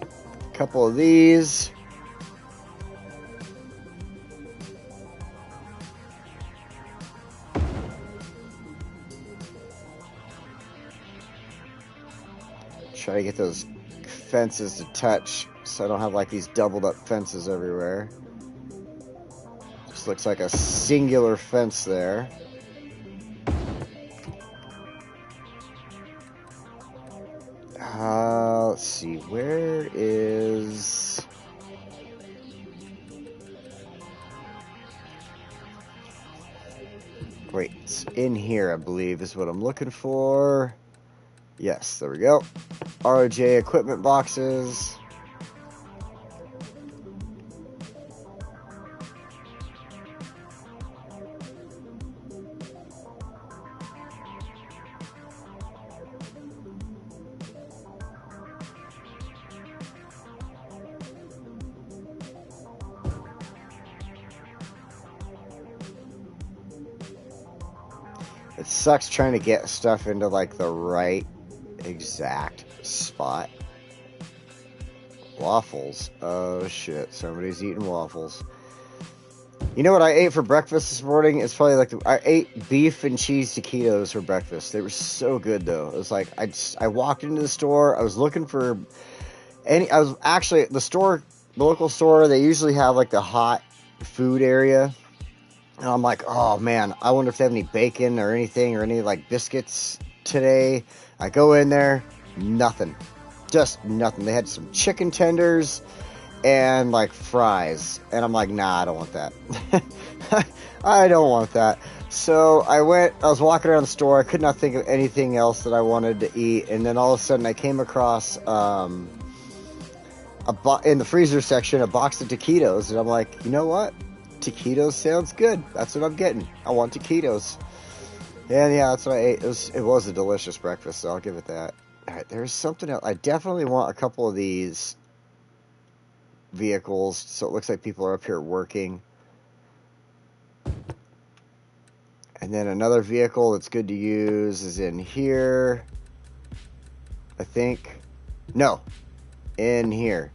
A couple of these. Try to get those fences to touch so I don't have like these doubled up fences everywhere. Just looks like a singular fence there. Let's see, where is... Wait, it's in here, I believe, is what I'm looking for. Yes, there we go. ROJ equipment boxes. It sucks trying to get stuff into like the right exact spot. Waffles. Oh shit, somebody's eating waffles. You know what I ate for breakfast this morning? It's probably like I ate beef and cheese taquitos for breakfast. They were so good though. It was like I walked into the store. I was looking for I was actually at the local store. They usually have like the hot food area. And I'm like, oh man, I wonder if they have any bacon or anything or any like biscuits today. I go in there, nothing. Just nothing. They had some chicken tenders and like fries. And I'm like, nah, I don't want that. I don't want that. So I was walking around the store. I could not think of anything else that I wanted to eat. And then all of a sudden I came across in the freezer section a box of taquitos. And I'm like, you know what? Taquitos sounds good. That's what I'm getting. I want taquitos. And yeah, that's what I ate. It was a delicious breakfast, so I'll give it that. All right, there's something else. I definitely want a couple of these vehicles, so it looks like people are up here working. And then another vehicle that's good to use is in here. I think. No, in here.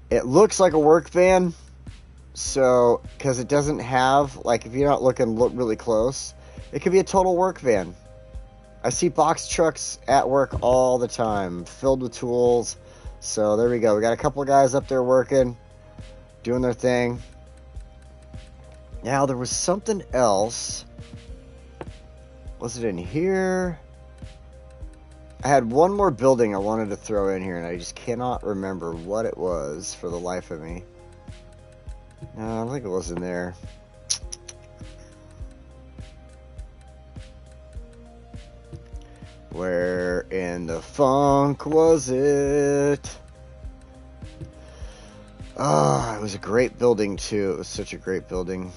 It looks like a work van. So, because it doesn't have, like, if you're not looking really close, it could be a total work van. I see box trucks at work all the time, filled with tools. So, there we go. We got a couple of guys up there working, doing their thing. Now, there was something else. Was it in here? I had one more building I wanted to throw in here, and I just cannot remember what it was for the life of me. No, I don't think it was in there. Where in the funk was it? Oh, it was a great building too. It was such a great building.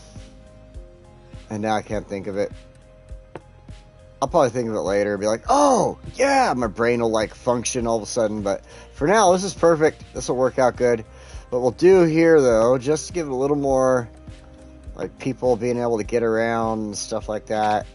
And now I can't think of it. I'll probably think of it later and be like, oh, yeah, my brain will like function all of a sudden. But for now, this is perfect. This will work out good. What we'll do here, though, just to give it a little more, like, people being able to get around and stuff like that.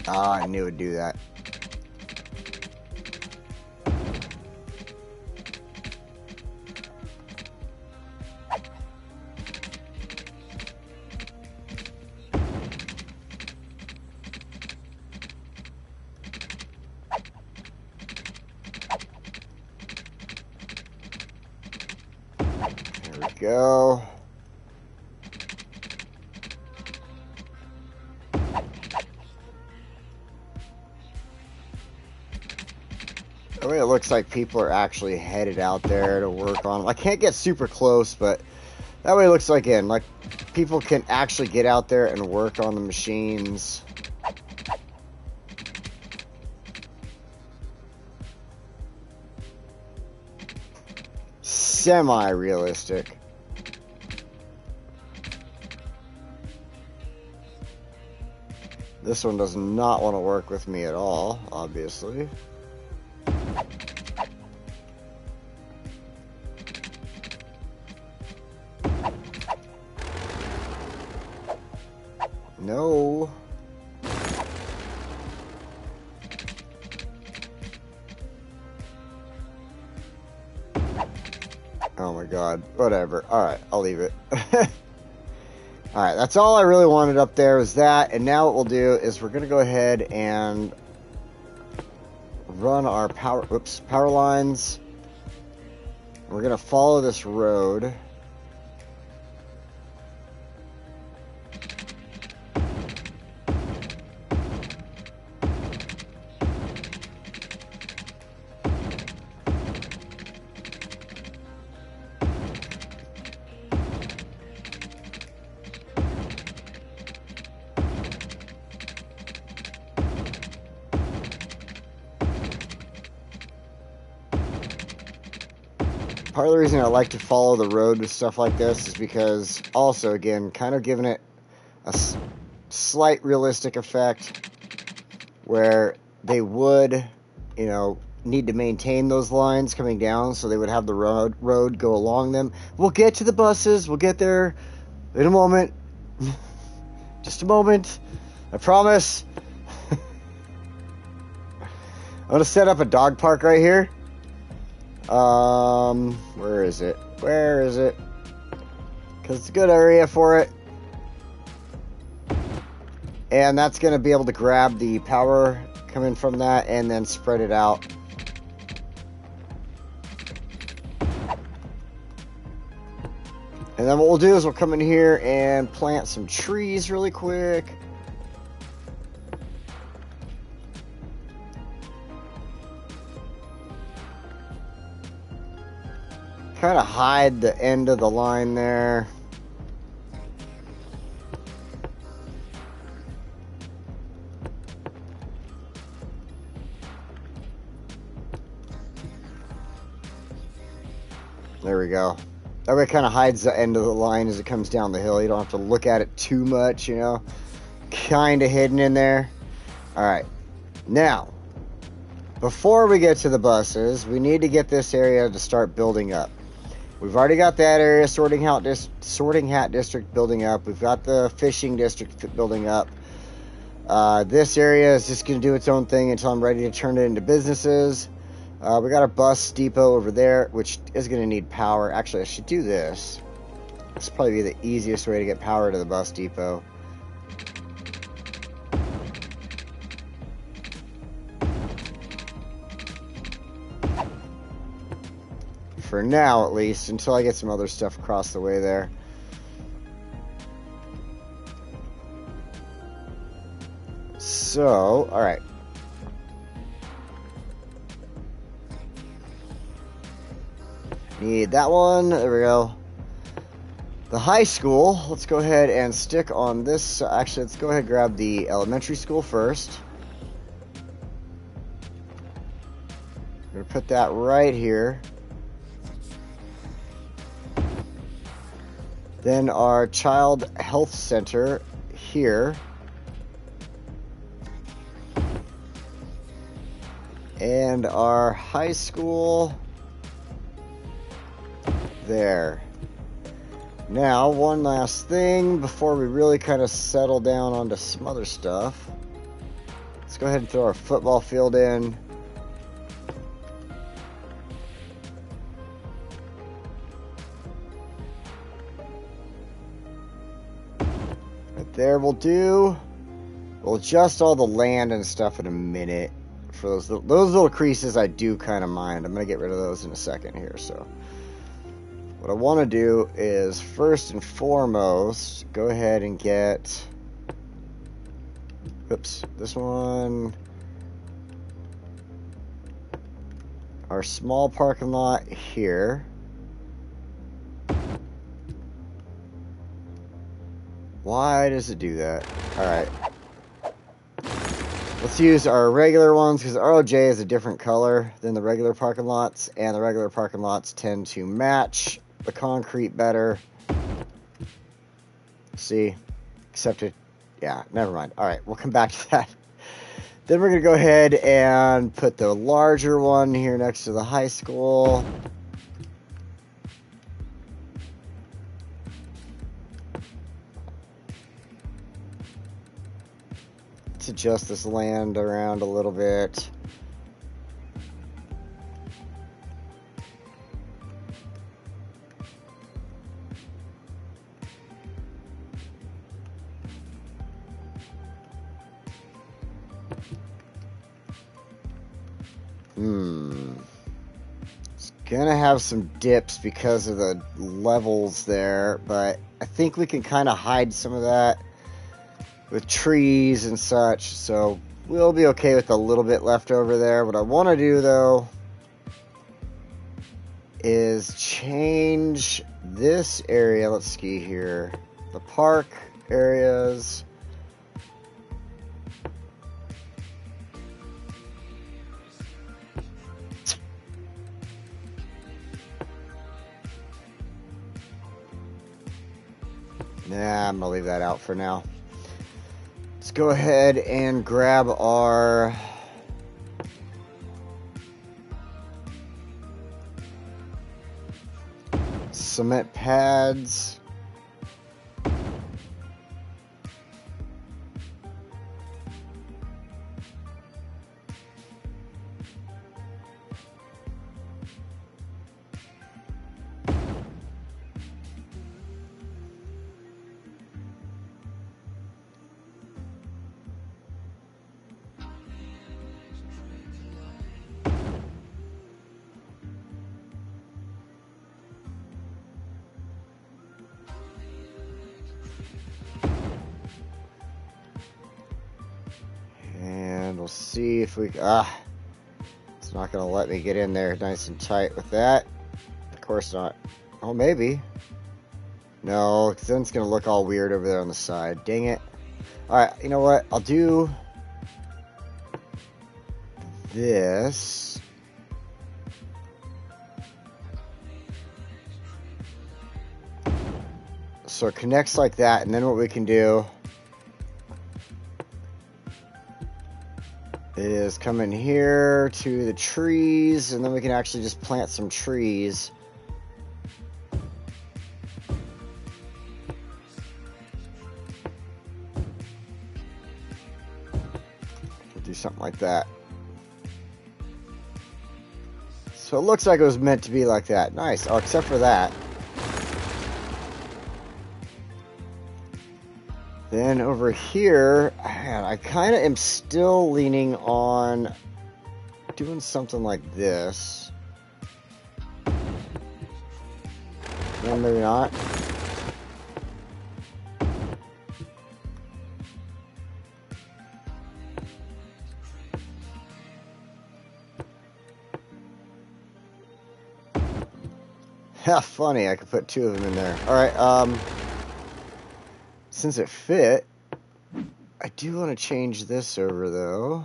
Ah, I knew it would do that. go. The way it looks like people are actually headed out there to work on them. I can't get super close, but that way it looks like, again, like people can actually get out there and work on the machines. Semi-realistic. This one does not want to work with me at all, obviously. No. Oh my god. Whatever. Alright, I'll leave it. Alright, that's all I really wanted up there was that. And now what we'll do is we're going to go ahead and run our power lines. We're going to follow this road. Part of the reason I like to follow the road with stuff like this is because also, again, kind of giving it a slight realistic effect where they would, you know, need to maintain those lines coming down, so they would have the road go along them. We'll get to the buses. We'll get there in a moment. Just a moment. I promise. I'm going to set up a dog park right here. Where is it? Where is it? Because it's a good area for it. And that's going to be able to grab the power coming from that and then spread it out. And then what we'll do is we'll come in here and plant some trees really quick. Kind of hide the end of the line there. There we go. That way it kind of hides the end of the line as it comes down the hill. You don't have to look at it too much, you know. Kind of hidden in there. Alright. Now, before we get to the buses, we need to get this area to start building up. We've already got that area, Sorting Hat District building up. We've got the Fishing District building up. This area is just going to do its own thing until I'm ready to turn it into businesses. We got a bus depot over there, which is going to need power. Actually, I should do this. This will probably be the easiest way to get power to the bus depot. For now, at least, until I get some other stuff across the way there. So, alright. Need that one. There we go. The high school. Let's go ahead and stick on this. Actually, let's go ahead and grab the elementary school first. I'm going to put that right here. Then our child health center here. And our high school there. Now, one last thing before we really kind of settle down onto some other stuff. Let's go ahead and throw our football field in. There will do. We'll adjust all the land and stuff in a minute. For those little creases, I do kind of mind. I'm going to get rid of those in a second here. So what I want to do is first and foremost go ahead and get, oops, this one, our small parking lot here. Why does it do that? Alright. Let's use our regular ones because ROJ is a different color than the regular parking lots, and the regular parking lots tend to match the concrete better. See? Except it, yeah, never mind. Alright, we'll come back to that. Then we're going to go ahead and put the larger one here next to the high school. Let's adjust this land around a little bit. It's gonna have some dips because of the levels there, but I think we can kind of hide some of that with trees and such, so we'll be okay with a little bit left over there. What I want to do though is change this area. Let's see here, the park areas. Nah, I'm gonna leave that out for now. Let's go ahead and grab our cement pads. And we'll see if we, it's not going to let me get in there nice and tight with that. Of course not. Oh, maybe. No, because then it's going to look all weird over there on the side. Dang it. Alright, you know what? I'll do this. So it connects like that, and then what we can do is come in here to the trees, and then we can actually just plant some trees. We'll do something like that. So it looks like it was meant to be like that. Nice. Oh, except for that. Then over here, man, I kind of am still leaning on doing something like this. No, maybe not. Ha, funny, I could put two of them in there. Alright, since it fit, I do want to change this over, though.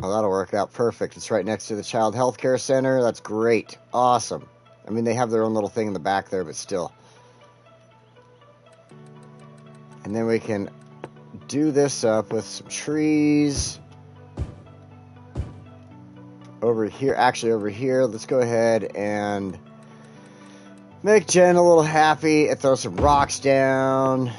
Oh, that'll work out perfect. It's right next to the Child Health Care Center. That's great. Awesome. I mean, they have their own little thing in the back there, but still. And then we can do this up with some trees. Over here, actually over here, let's go ahead and make Jen a little happy and throw some rocks down.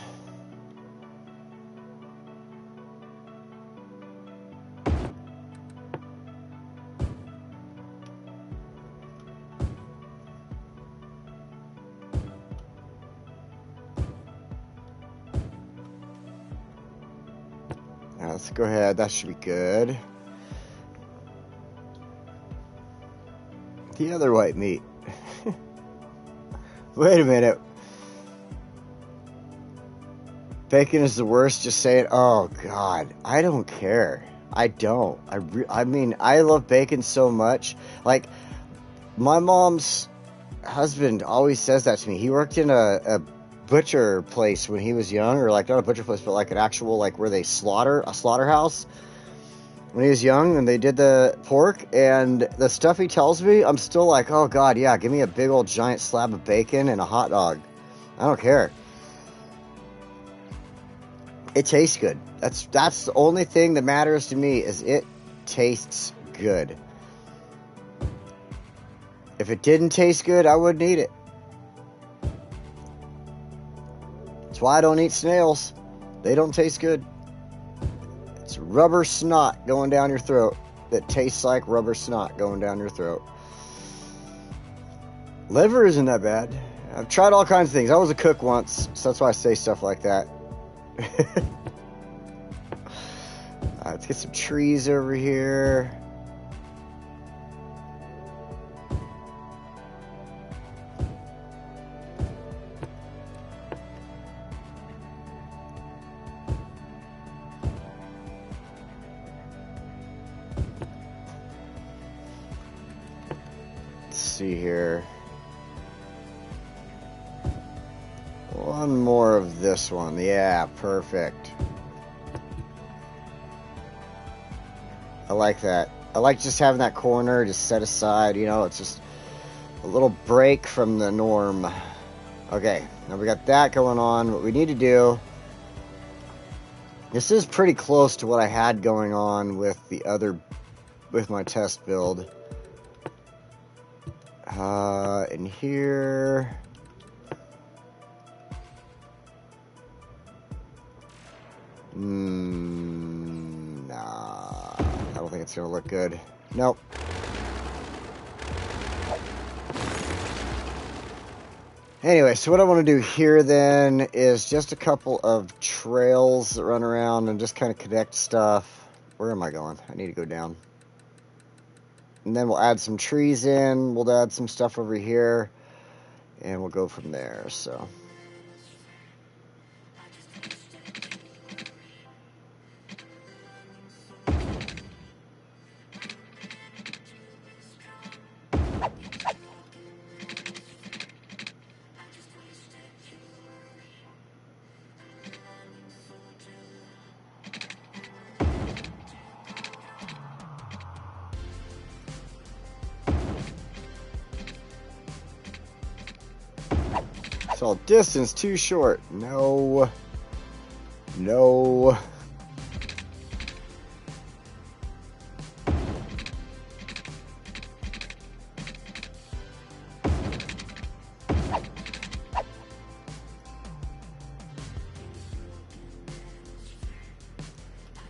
Now let's go ahead. That should be good. The other white meat. Wait a minute. Bacon is the worst. Just say it. Oh, God. I don't care. I don't. I mean, I love bacon so much. Like, my mom's husband always says that to me. He worked in a butcher place when he was young, or like not a butcher place, but like an actual, like where they slaughter, a slaughterhouse when he was young, and they did the pork. And the stuff he tells me, I'm still like, oh God, yeah, give me a big old giant slab of bacon and a hot dog. I don't care. It tastes good. That's the only thing that matters to me, is it tastes good. If it didn't taste good, I wouldn't eat it. That's why I don't eat snails. They don't taste good. It's rubber snot going down your throat that tastes like rubber snot going down your throat. Liver isn't that bad. I've tried all kinds of things. I was a cook once, so that's why I say stuff like that. Let's get some trees over here. Let's see here. One more of this one. Yeah, perfect. I like that. I like just having that corner just set aside, you know, it's just a little break from the norm. Okay, now we got that going on. What we need to do, this is pretty close to what I had going on with the other, with my test build. In here, nah, I don't think it's gonna look good. Nope. Anyway, so what I want to do here then is just a couple of trails that run around and just kind of connect stuff. Where am I going? I need to go down. And then we'll add some trees in. We'll add some stuff over here. And we'll go from there, so. So distance too short. No. No.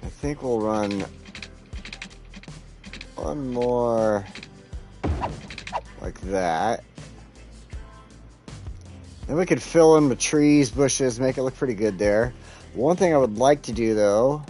I think we'll run one more like that. Then we could fill in with trees, bushes, make it look pretty good there. One thing I would like to do though,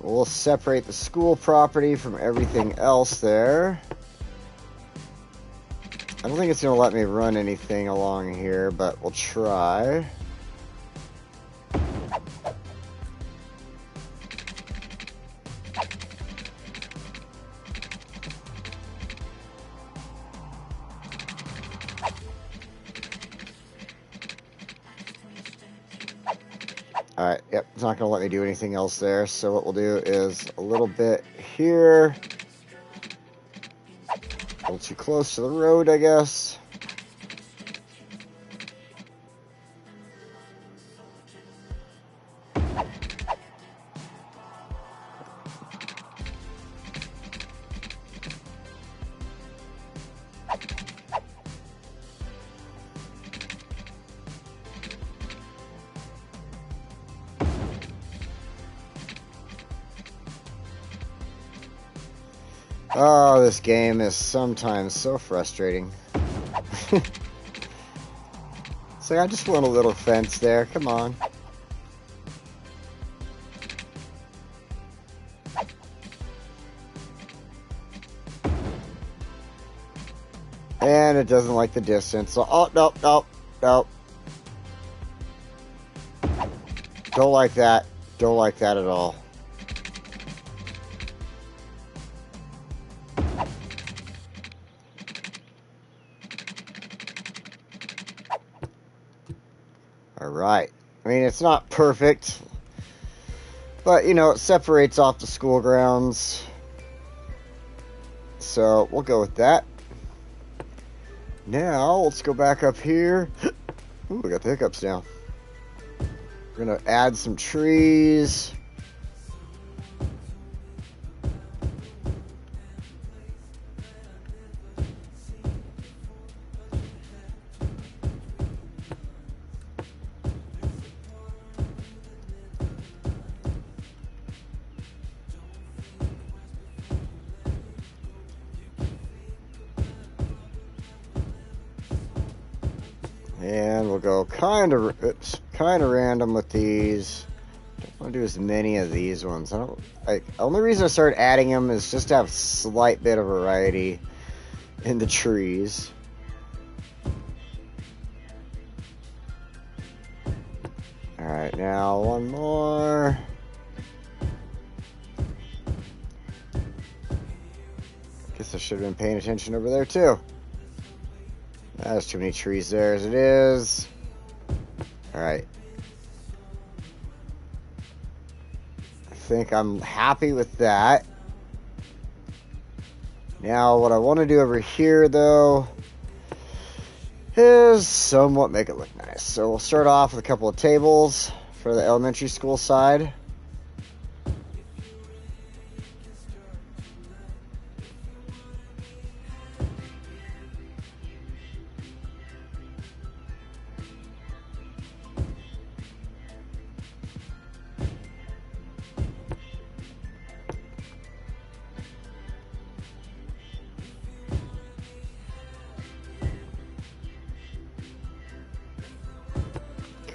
we'll separate the school property from everything else there. I don't think it's going to let me run anything along here, but we'll try. Alright, yep, it's not going to let me do anything else there, so what we'll do is a little bit here. A little too close to the road, I guess. Oh, this game is sometimes so frustrating. So I just want a little fence there. Come on. And it doesn't like the distance. So, oh, nope, nope, nope. Don't like that. Don't like that at all. All right. I mean, it's not perfect, but, you know, it separates off the school grounds. So we'll go with that. Now, let's go back up here. Ooh, we got the hiccups now. We're going to add some trees. And we'll go kind of random with these. Don't want to do as many of these ones. The only reason I started adding them is just to have a slight bit of variety in the trees. All right, now one more. Guess I should have been paying attention over there too. There's too many trees there as it is. Alright. I think I'm happy with that. Now, what I want to do over here, though, is somewhat make it look nice. So we'll start off with a couple of tables for the elementary school side.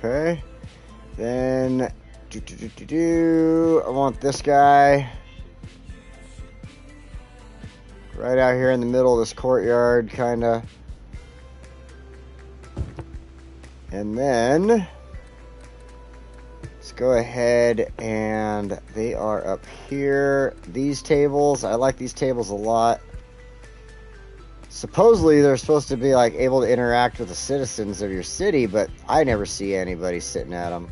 Okay, then I want this guy right out here in the middle of this courtyard, kind of. And then let's go ahead and they are up here. These tables, I like these tables a lot. Supposedly they're supposed to be like able to interact with the citizens of your city, but I never see anybody sitting at them.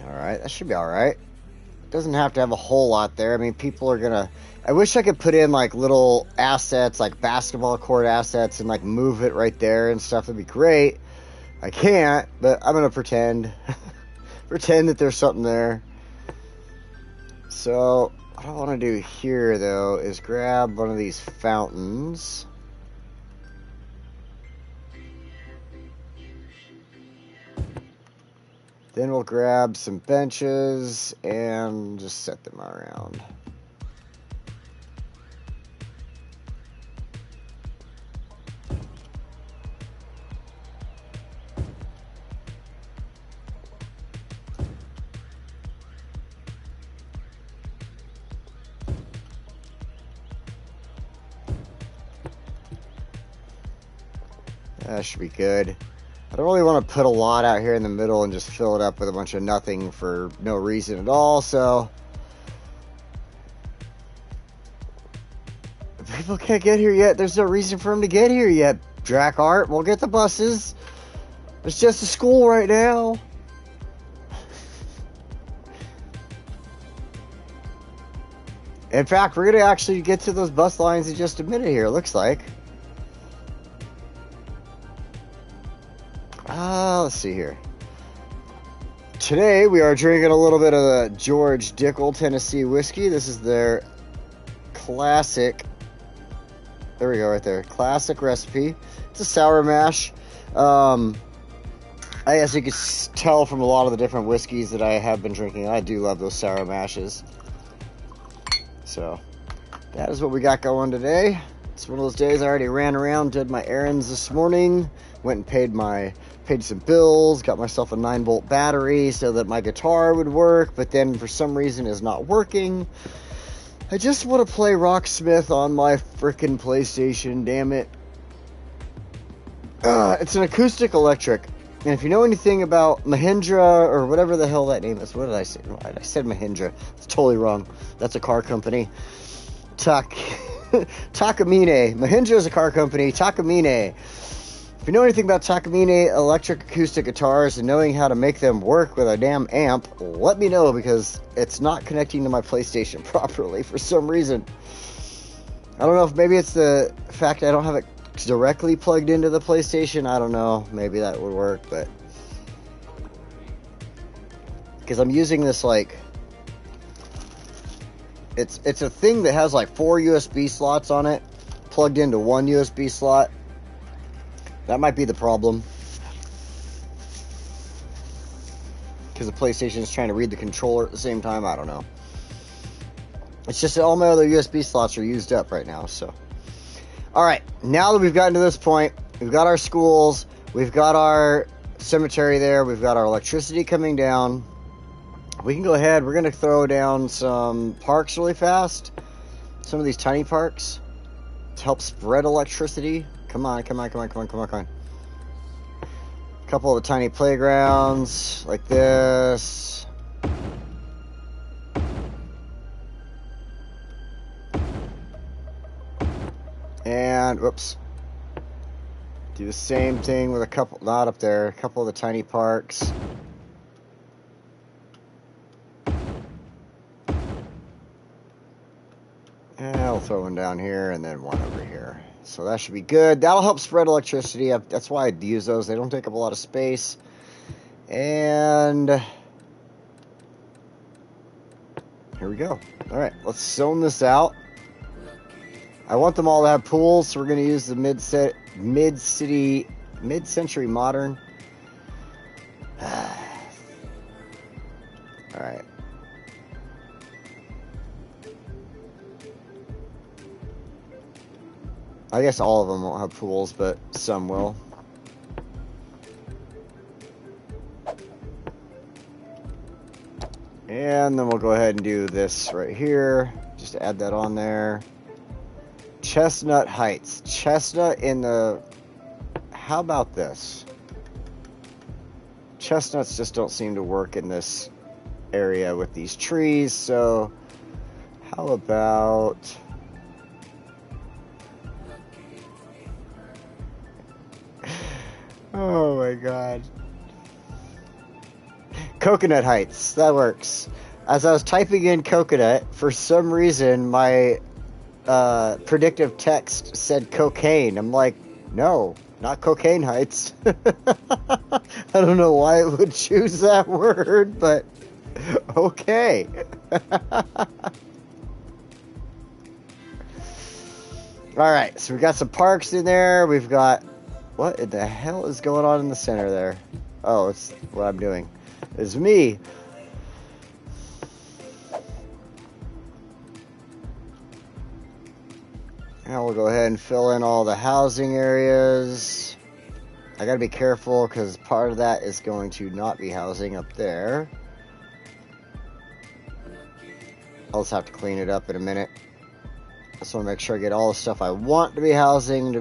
Alright, that should be alright. Doesn't have to have a whole lot there. I mean, people are gonna... I wish I could put in, like, little assets, like basketball court assets, and, like, move it right there and stuff. That'd be great. I can't, but I'm gonna pretend. Pretend that there's something there. So, what I want to do here, though, is grab one of these fountains. Then we'll grab some benches and just set them around. That should be good. I don't really want to put a lot out here in the middle and just fill it up with a bunch of nothing for no reason at all, so... If people can't get here yet, there's no reason for them to get here yet, Drackart. We'll get the buses. It's just a school right now. In fact, we're going to actually get to those bus lines in just a minute here, it looks like. Let's see here. Today we are drinking a little bit of the George Dickel Tennessee whiskey. This is their classic, there we go right there, classic recipe. It's a sour mash. As you can tell from a lot of the different whiskeys that I have been drinking, I do love those sour mashes. So that is what we got going today. It's one of those days I already ran around, did my errands this morning, went and paid some bills, got myself a 9-volt battery so that my guitar would work, but then for some reason is not working. I just want to play Rocksmith on my frickin' PlayStation, damn it. It's an acoustic electric. And if you know anything about Mahindra, or whatever the hell that name is, what did I say? I said Mahindra. It's totally wrong. That's a car company. Takamine. Mahindra is a car company. Takamine. If you know anything about Takamine electric acoustic guitars and knowing how to make them work with a damn amp, let me know, because it's not connecting to my PlayStation properly for some reason. I don't know if maybe it's the fact I don't have it directly plugged into the PlayStation. I don't know. Maybe that would work, but because I'm using this, like, it's a thing that has like 4 USB slots on it, plugged into one USB slot. That might be the problem, because the PlayStation is trying to read the controller at the same time. I don't know. It's just that all my other USB slots are used up right now, so. Alright, now that we've gotten to this point, we've got our schools, we've got our cemetery there, we've got our electricity coming down. We can go ahead, we're going to throw down some parks really fast. Some of these tiny parks to help spread electricity. Come on. A couple of the tiny playgrounds, like this. And, whoops. Do the same thing with a couple, not up there, a couple of the tiny parks. And I'll throw one down here and then one over here. So that should be good. That'll help spread electricity. That's why I use those. They don't take up a lot of space. And here we go. All right, let's zone this out. I want them all to have pools, so we're going to use the mid-century modern. All right. I guess all of them won't have pools, but some will. And then we'll go ahead and do this right here. Just add that on there. Chestnut Heights. Chestnut in the... How about this? Chestnuts just don't seem to work in this area with these trees, so how about... Oh my god. Coconut Heights. That works. As I was typing in coconut, for some reason my predictive text said cocaine. I'm like, no, not Cocaine Heights. I don't know why it would choose that word, but okay. Alright, so we got some parks in there. We've got... What in the hell is going on in the center there? Oh, it's what I'm doing. It's me. Now we'll go ahead and fill in all the housing areas. I gotta be careful because part of that is going to not be housing up there. I'll just have to clean it up in a minute. I just want to make sure I get all the stuff I want to be housing.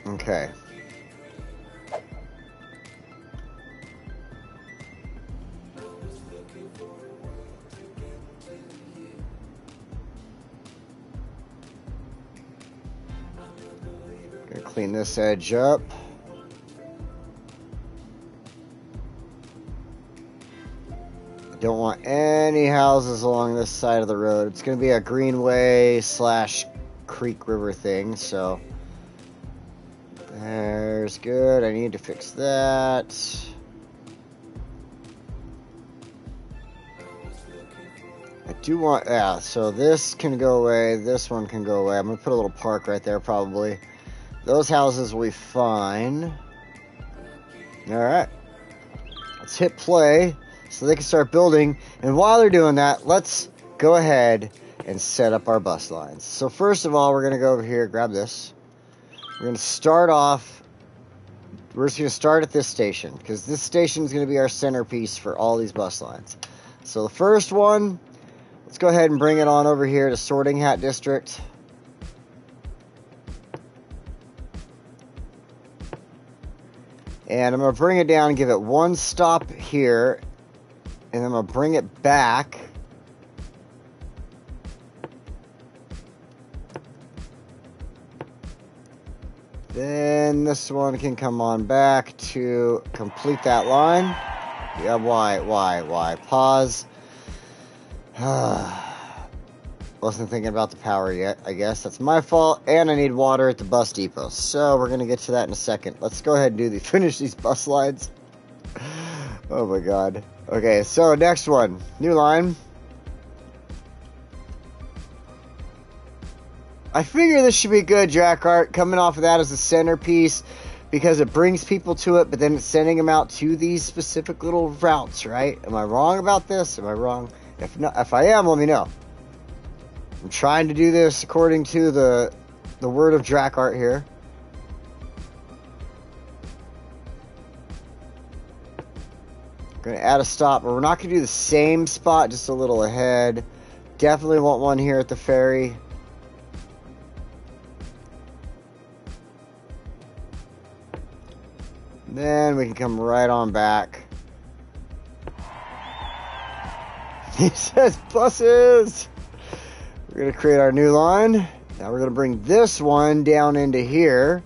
Okay. Gonna clean this edge up. Don't want any houses along this side of the road. It's gonna be a greenway / creek river thing, so there's good. I need to fix that. I do want, yeah, so this can go away, this one can go away. I'm gonna put a little park right there probably. Those houses will be fine. Alright. Let's hit play so they can start building. And while they're doing that, let's go ahead and set up our bus lines. So first of all, we're gonna go over here, grab this. We're gonna start off, we're just gonna start at this station, because this station is gonna be our centerpiece for all these bus lines. So the first one, let's go ahead and bring it on over here to Sorting Hat District. And I'm going to bring it down and give it one stop here. And I'm going to bring it back. Then this one can come on back to complete that line. Yeah, why? Pause. Wasn't thinking about the power yet, I guess. That's my fault. And I need water at the bus depot. So we're going to get to that in a second. Let's go ahead and finish these bus lines. Oh my god. Okay, so next one. New line. I figure this should be good, Jack Art. Coming off of that as a centerpiece. Because it brings people to it, but then it's sending them out to these specific little routes, right? Am I wrong about this? Am I wrong? If I am, let me know. I'm trying to do this according to the word of Drac Art here. I'm going to add a stop, but we're not going to do the same spot, just a little ahead. Definitely want one here at the ferry. Then we can come right on back. He says buses! We're going to create our new line. Now we're going to bring this one down into here.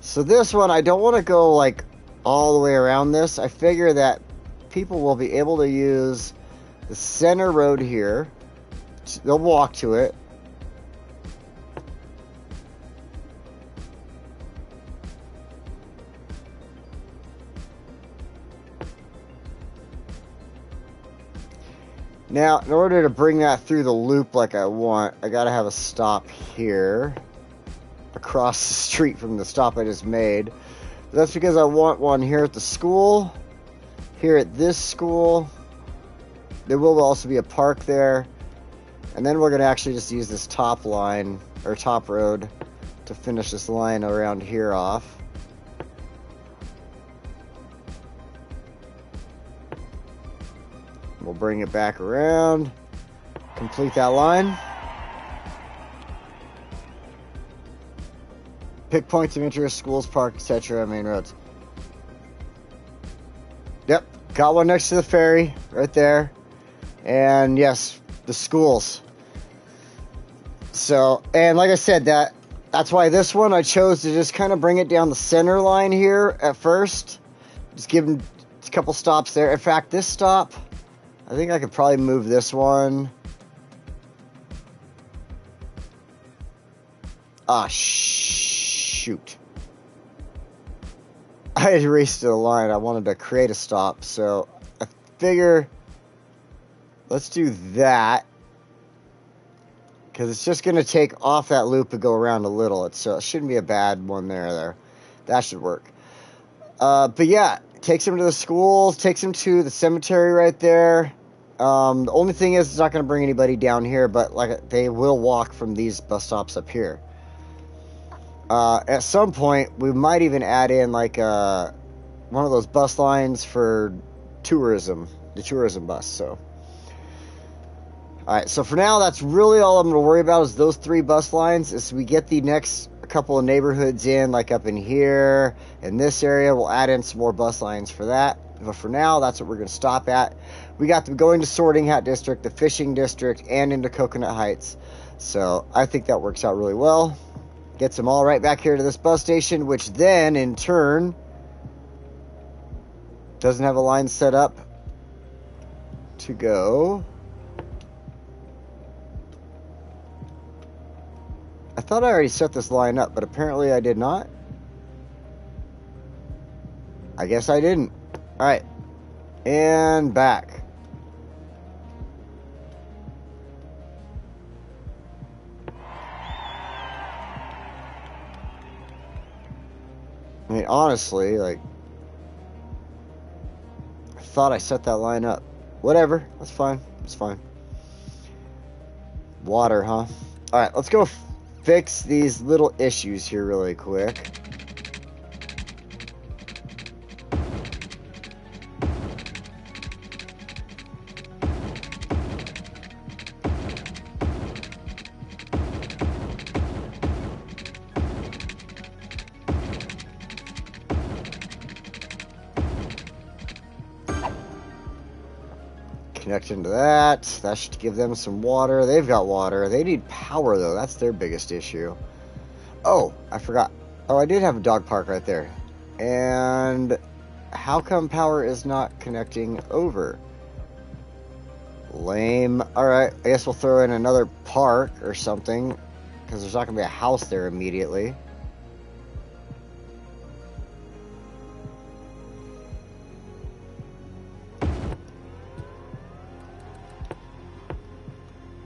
So this one, I don't want to go like all the way around this. I figure that people will be able to use the center road here. They'll walk to it. Now, in order to bring that through the loop like I want, I gotta have a stop here, across the street from the stop I just made. That's because I want one here at the school, here at this school. There will also be a park there. And then we're gonna actually just use this top line, or top road, to finish this line around here off. We'll bring it back around, complete that line. Pick points of interest, schools, park, etc., main roads. Yep, got one next to the ferry, right there. And yes, the schools. So, and like I said, that's why this one I chose to just kind of bring it down the center line here at first. Just give them a couple stops there. In fact, this stop, I think I could probably move this one. Ah, shoot. I erased a line. I wanted to create a stop, so I figure let's do that. Because it's just going to take off that loop and go around a little. So it shouldn't be a bad one there. That should work. But yeah, takes him to the school, takes him to the cemetery right there. The only thing is it's not going to bring anybody down here, but like they will walk from these bus stops up here. At some point, we might even add in like one of those bus lines for tourism, the tourism bus. So, all right. So for now, that's really all I'm going to worry about is those 3 bus lines. As we get the next couple of neighborhoods in, like up in here in this area, we'll add in some more bus lines for that. But for now, that's what we're going to stop at. We got them going to Sorting Hat District, the Fishing District, and into Coconut Heights. So I think that works out really well. Gets them all right back here to this bus station, which then, in turn, doesn't have a line set up to go thought I already set this line up, but apparently I did not. I guess I didn't. Alright. And back. I mean, honestly, like, I thought I set that line up. Whatever. That's fine. It's fine. Water, huh? Alright, let's go fix these little issues here really quick. Connect into that. That should give them some water. They've got water. They need power, though. That's their biggest issue. Oh, I forgot. Oh, I did have a dog park right there. And how come power is not connecting over? Lame. Alright, I guess we'll throw in another park or something, because there's not going to be a house there immediately.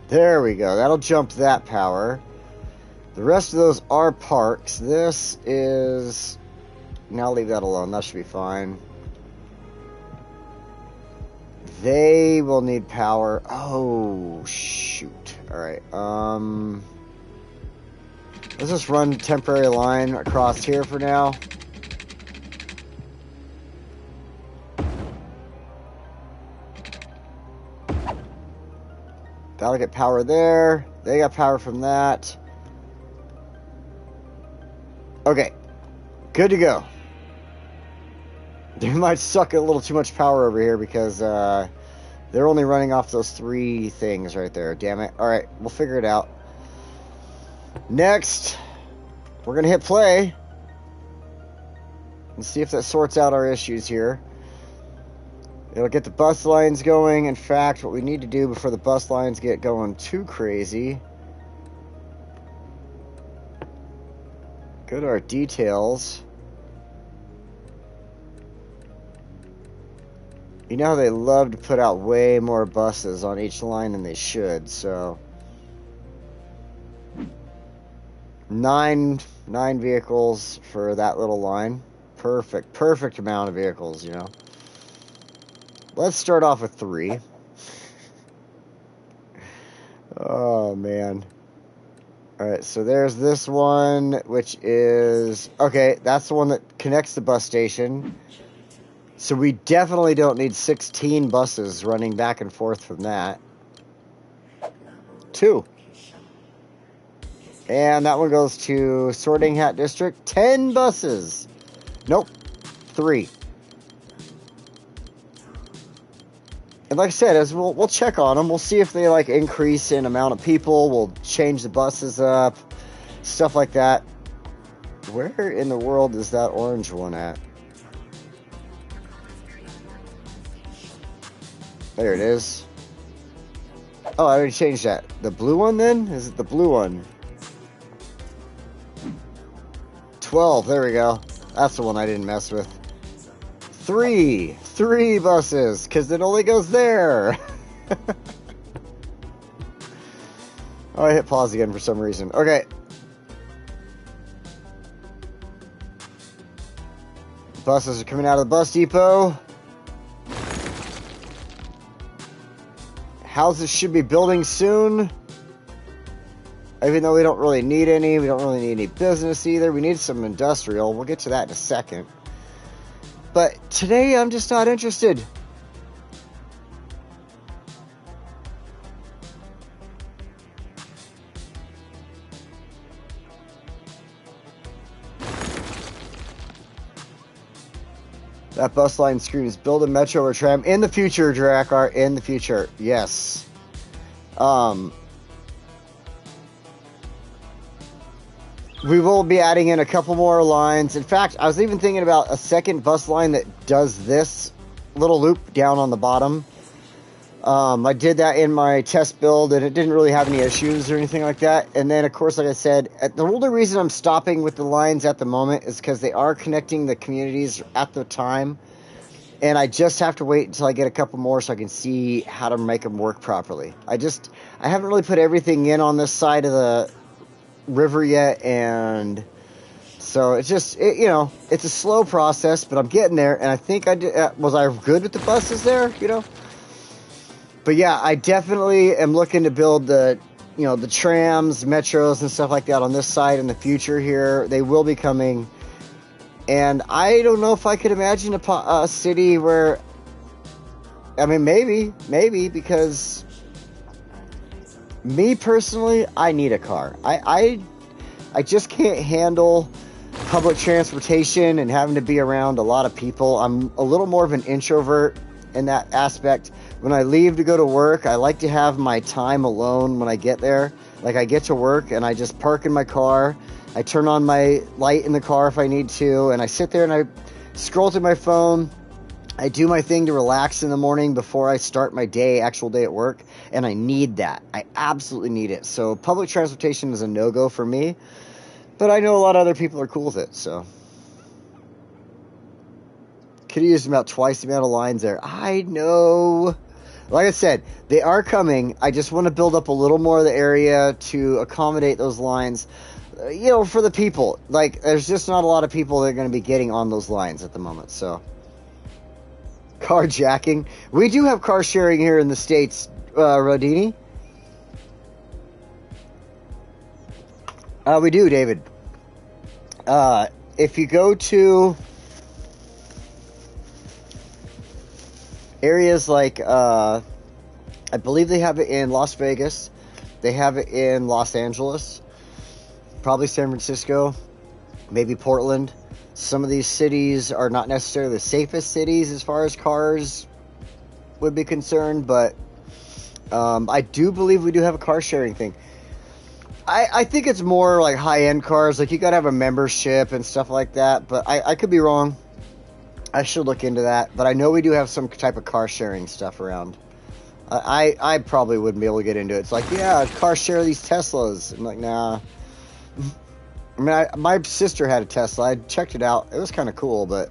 There we go. That'll jump that power. The rest of those are parks. This is... Now leave that alone. That should be fine. They will need power. Oh, shoot. Alright. Let's just run temporary line across here for now. That'll get power there. They got power from that. Okay. Good to go. They might suck a little too much power over here because they're only running off those 3 things right there. Damn it. Alright, we'll figure it out. Next, we're going to hit play and see if that sorts out our issues here. It'll get the bus lines going. In fact, what we need to do before the bus lines get going too crazy, go to our details. You know how they love to put out way more buses on each line than they should, so 9 vehicles for that little line. Perfect amount of vehicles, you know. Let's start off with 3. Oh, man. Alright, so there's this one, which is... Okay, that's the one that connects the bus station. So we definitely don't need 16 buses running back and forth from that. 2. And that one goes to Sorting Hat District. 10 buses. Nope. 3. And like I said, as we'll check on them. We'll see if they like increase in amount of people. We'll change the buses up, stuff like that. Where in the world is that orange one at? There it is. Oh, I already changed that. The blue one then? Is it the blue one? 12. There we go. That's the one I didn't mess with. 3 buses, because it only goes there. Oh, I hit pause again for some reason. Okay. Buses are coming out of the bus depot. Houses should be building soon. Even though we don't really need any. We don't really need any business either. We need some industrial. We'll get to that in a second. But today, I'm just not interested. That bus line screams, build a metro or tram in the future, Drakkar, in the future. Yes. We will be adding in a couple more lines. In fact, I was even thinking about a second bus line that does this little loop down on the bottom. I did that in my test build, and it didn't really have any issues or anything like that. And then, of course, like I said, the only reason I'm stopping with the lines at the moment is because they are connecting the communities at the time. And I just have to wait until I get a couple more so I can see how to make them work properly. I haven't really put everything in on this side of the river yet, and so it's just, it's a slow process, but I'm getting there, and I think I did. Was I good with the buses there, But yeah, I definitely am looking to build the trams, metros, and stuff like that on this side in the future here. They will be coming. And I don't know if I could imagine a city where, I mean, maybe, because me personally, I need a car. I just can't handle public transportation and having to be around a lot of people. I'm a little more of an introvert in that aspect. When I leave to go to work, I like to have my time alone when I get there. Like, I get to work and I just park in my car. I turn on my light in the car if I need to, and I sit there and I scroll through my phone. I do my thing to relax in the morning before I start my actual day at work, and I need that. I absolutely need it. So public transportation is a no-go for me, but I know a lot of other people are cool with it, so. Could have used about twice the amount of lines there. I know. Like I said, they are coming. I just want to build up a little more of the area to accommodate those lines. For the people. Like, there's just not a lot of people that are going to be getting on those lines at the moment, so. Carjacking. We do have car sharing here in the States, Rodini. We do, David. If you go to areas like, I believe they have it in Las Vegas. They have it in Los Angeles. Probably San Francisco, maybe Portland. Some of these cities are not necessarily the safest cities as far as cars would be concerned, but I do believe we do have a car sharing thing. I think it's more like high-end cars, like you gotta have a membership and stuff like that, but I could be wrong. I should look into that, but I know we do have some type of car sharing stuff around. I probably wouldn't be able to get into it. It's like, yeah, car share these Teslas. I'm like, nah. I mean, my sister had a Tesla. I checked it out. It was kind of cool, but...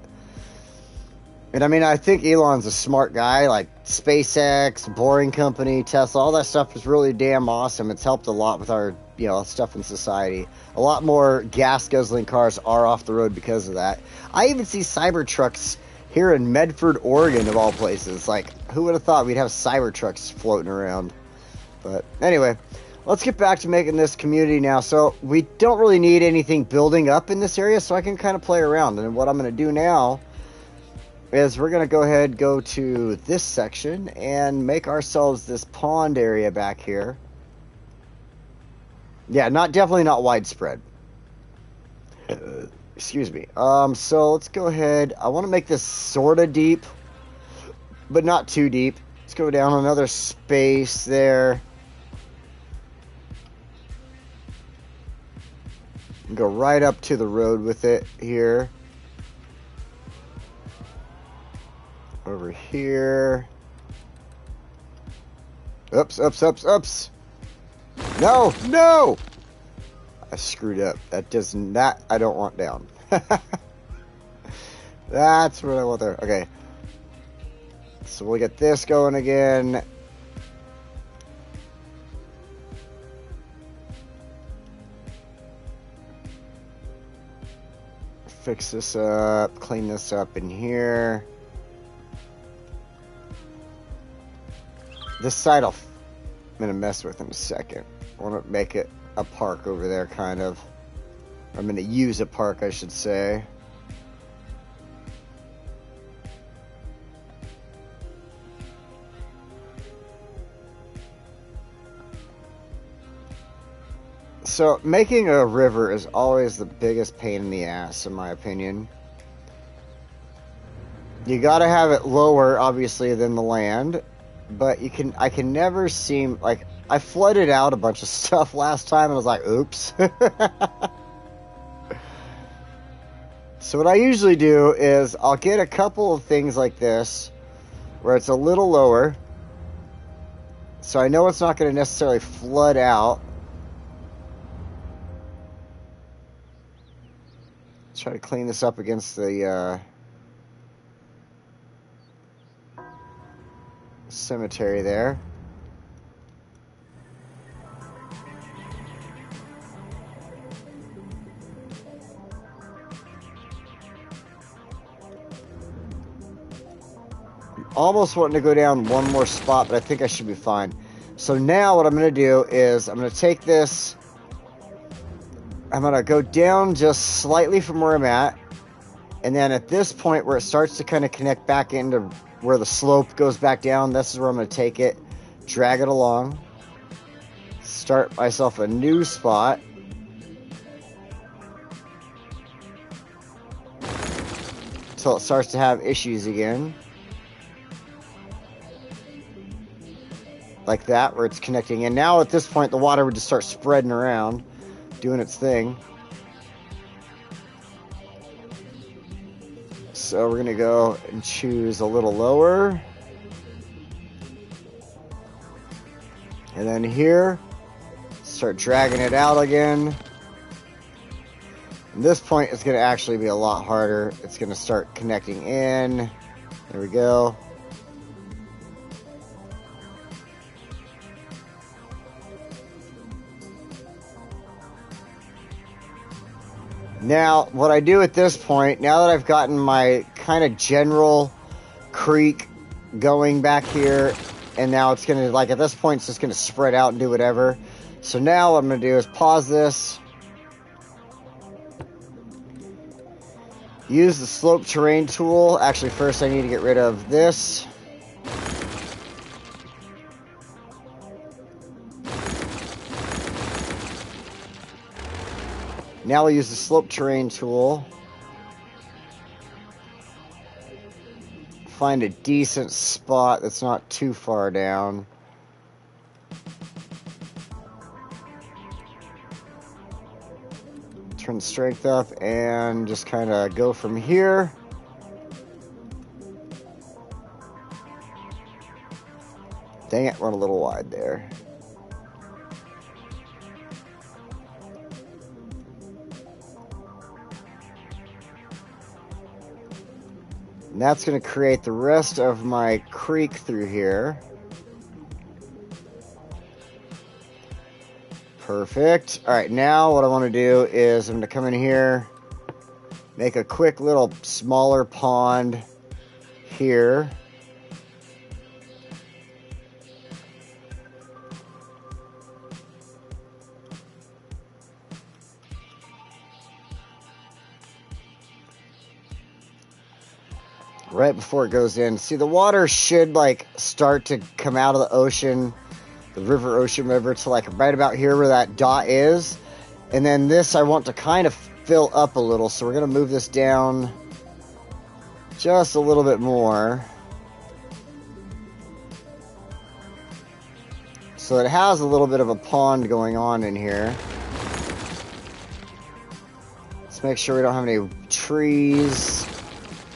And I mean, I think Elon's a smart guy. Like, SpaceX, Boring Company, Tesla, all that stuff is really damn awesome. It's helped a lot with our, stuff in society. A lot more gas-guzzling cars are off the road because of that. I even see Cybertrucks here in Medford, Oregon, of all places. Like, who would have thought we'd have Cybertrucks floating around? But anyway... Let's get back to making this community now. So we don't really need anything building up in this area, so I can kind of play around. And what I'm going to do now is we're going to go ahead, go to this section, and make ourselves this pond area back here. Yeah, definitely not widespread. Excuse me. So let's go ahead. I want to make this sort of deep, but not too deep. Let's go down another space there. Go right up to the road with it here. Over here. Oops. No! I screwed up. That I don't want down. That's what I want there. Okay. So we'll get this going again. Fix this up, clean this up in here. This side I'm going to mess with in a second. I want to make it a park over there, kind of. I'm going to use a park, I should say. So, making a river is always the biggest pain in the ass, in my opinion. You gotta have it lower, obviously, than the land. But I can never seem, like, I flooded out a bunch of stuff last time, and I was like, oops. So what I usually do is, I'll get a couple of things like this, where it's a little lower. So I know it's not going to necessarily flood out. Let's try to clean this up against the cemetery there. Almost wanting to go down one more spot, but I think I should be fine. So now what I'm going to do is I'm going to take this, I'm going to go down just slightly from where I'm at, and then at this point where it starts to kind of connect back into where the slope goes back down, this is where I'm going to take it, drag it along, start myself a new spot. Until it starts to have issues again. Like that, where it's connecting. And now at this point, the water would just start spreading around, doing its thing. So we're going to go and choose a little lower. And then here, start dragging it out again. At this point, it's going to actually be a lot harder. It's going to start connecting in. There we go. Now, what I do at this point, now that I've gotten my kind of general creek going back here, and now it's going to, like, at this point, it's just going to spread out and do whatever. So now what I'm going to do is pause this. Use the slope terrain tool. Actually, first I need to get rid of this. Now we'll use the slope terrain tool. Find a decent spot that's not too far down. Turn the strength up and just kind of go from here. Dang it, went a little wide there. And that's going to create the rest of my creek through here. Perfect. All right, now what I want to do is I'm going to come in here, make a quick little smaller pond here. Right before it goes in. See, the water should like start to come out of the ocean, the ocean river, to like right about here where that dot is. And then this I want to kind of fill up a little, so we're going to move this down just a little bit more. So it has a little bit of a pond going on in here. Let's make sure we don't have any trees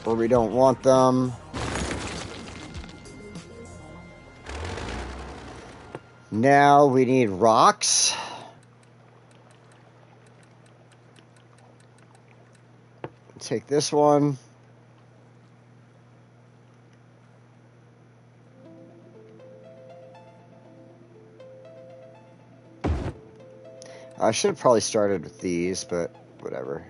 where we don't want them. Now we need rocks. Take this one. I should have probably started with these, but whatever.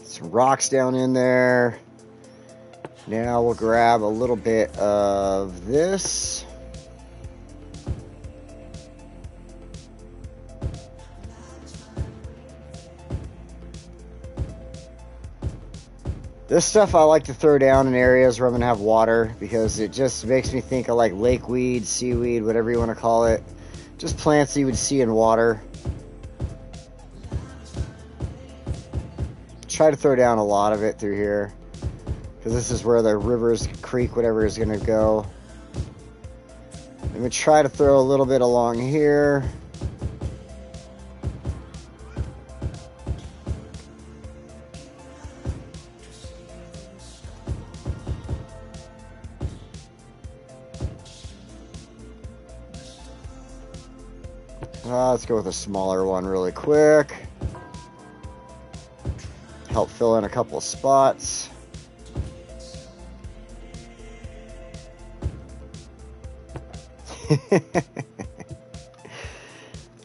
Some rocks down in there. Now we'll grab a little bit of this. This stuff I like to throw down in areas where I'm going to have water because it just makes me think of like lake weed, seaweed, whatever you want to call it. Just plants that you would see in water. Try to throw down a lot of it through here because this is where the rivers, creek, whatever is going to go. I'm going to try to throw a little bit along here. Let's go with a smaller one really quick. Help fill in a couple of spots.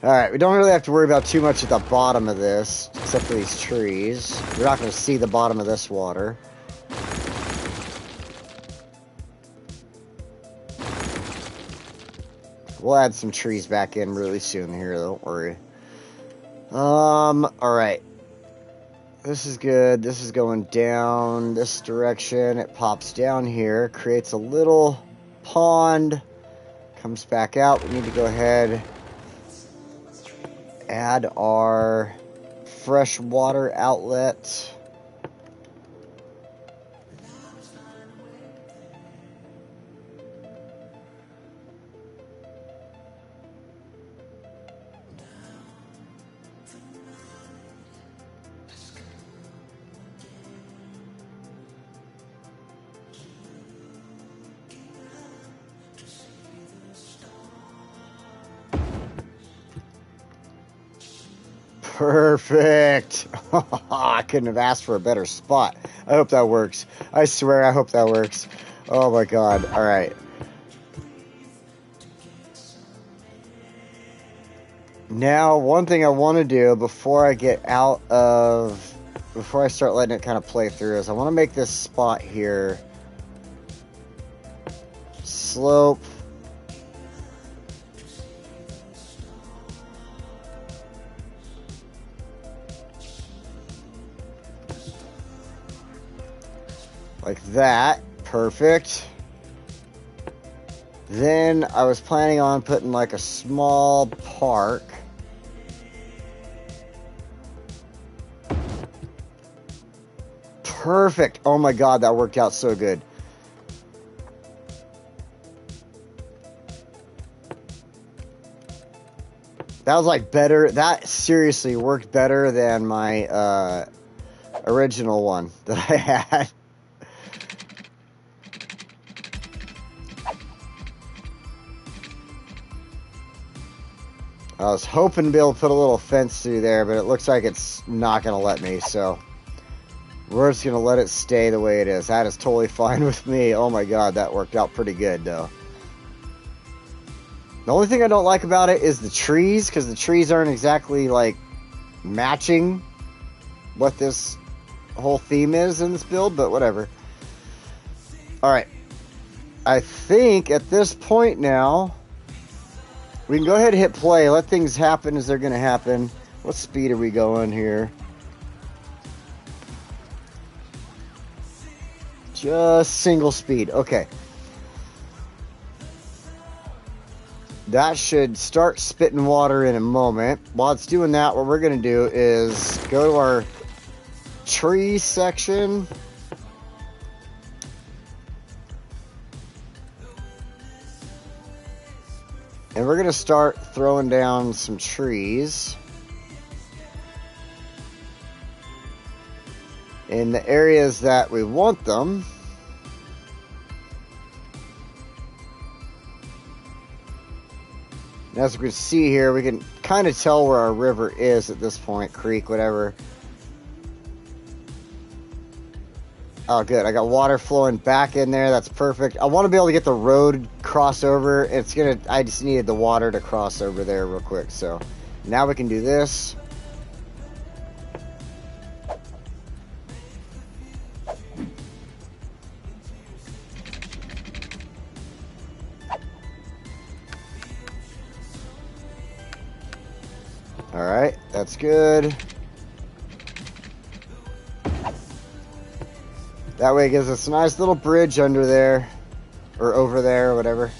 Alright, we don't really have to worry about too much at the bottom of this, except for these trees. We're not going to see the bottom of this water. We'll add some trees back in really soon here, don't worry. Alright. This is good. This is going down this direction. It pops down here, creates a little pond, comes back out. We need to go ahead, add our fresh water outlet. Perfect. I couldn't have asked for a better spot. I hope that works. I swear, I hope that works. Oh my god. All right. Now, one thing I want to do before I start letting it kind of play through is I want to make this spot here slope. Like that. Perfect. Then I was planning on putting like a small park. Perfect. Oh my god, that worked out so good. That was like better. That seriously worked better than my original one that I had. I was hoping to be able to put a little fence through there, but it looks like it's not going to let me, so we're just going to let it stay the way it is. That is totally fine with me. Oh my god, that worked out pretty good, though. The only thing I don't like about it is the trees, because the trees aren't exactly, like, matching what this whole theme is in this build, but whatever. Alright. I think at this point now, we can go ahead and hit play. Let things happen as they're going to happen. What speed are we going here? Just single speed. Okay. That should start spitting water in a moment. While it's doing that, what we're going to do is go to our tree section. And we're going to start throwing down some trees in the areas that we want them. And as we can see here, we can kind of tell where our river is at this point, creek, whatever. Oh, good. I got water flowing back in there. That's perfect. I want to be able to get the road cross over. I just needed the water to cross over there real quick. So now we can do this. All right, that's good. That way it gives us a nice little bridge under there. Or over there, or whatever.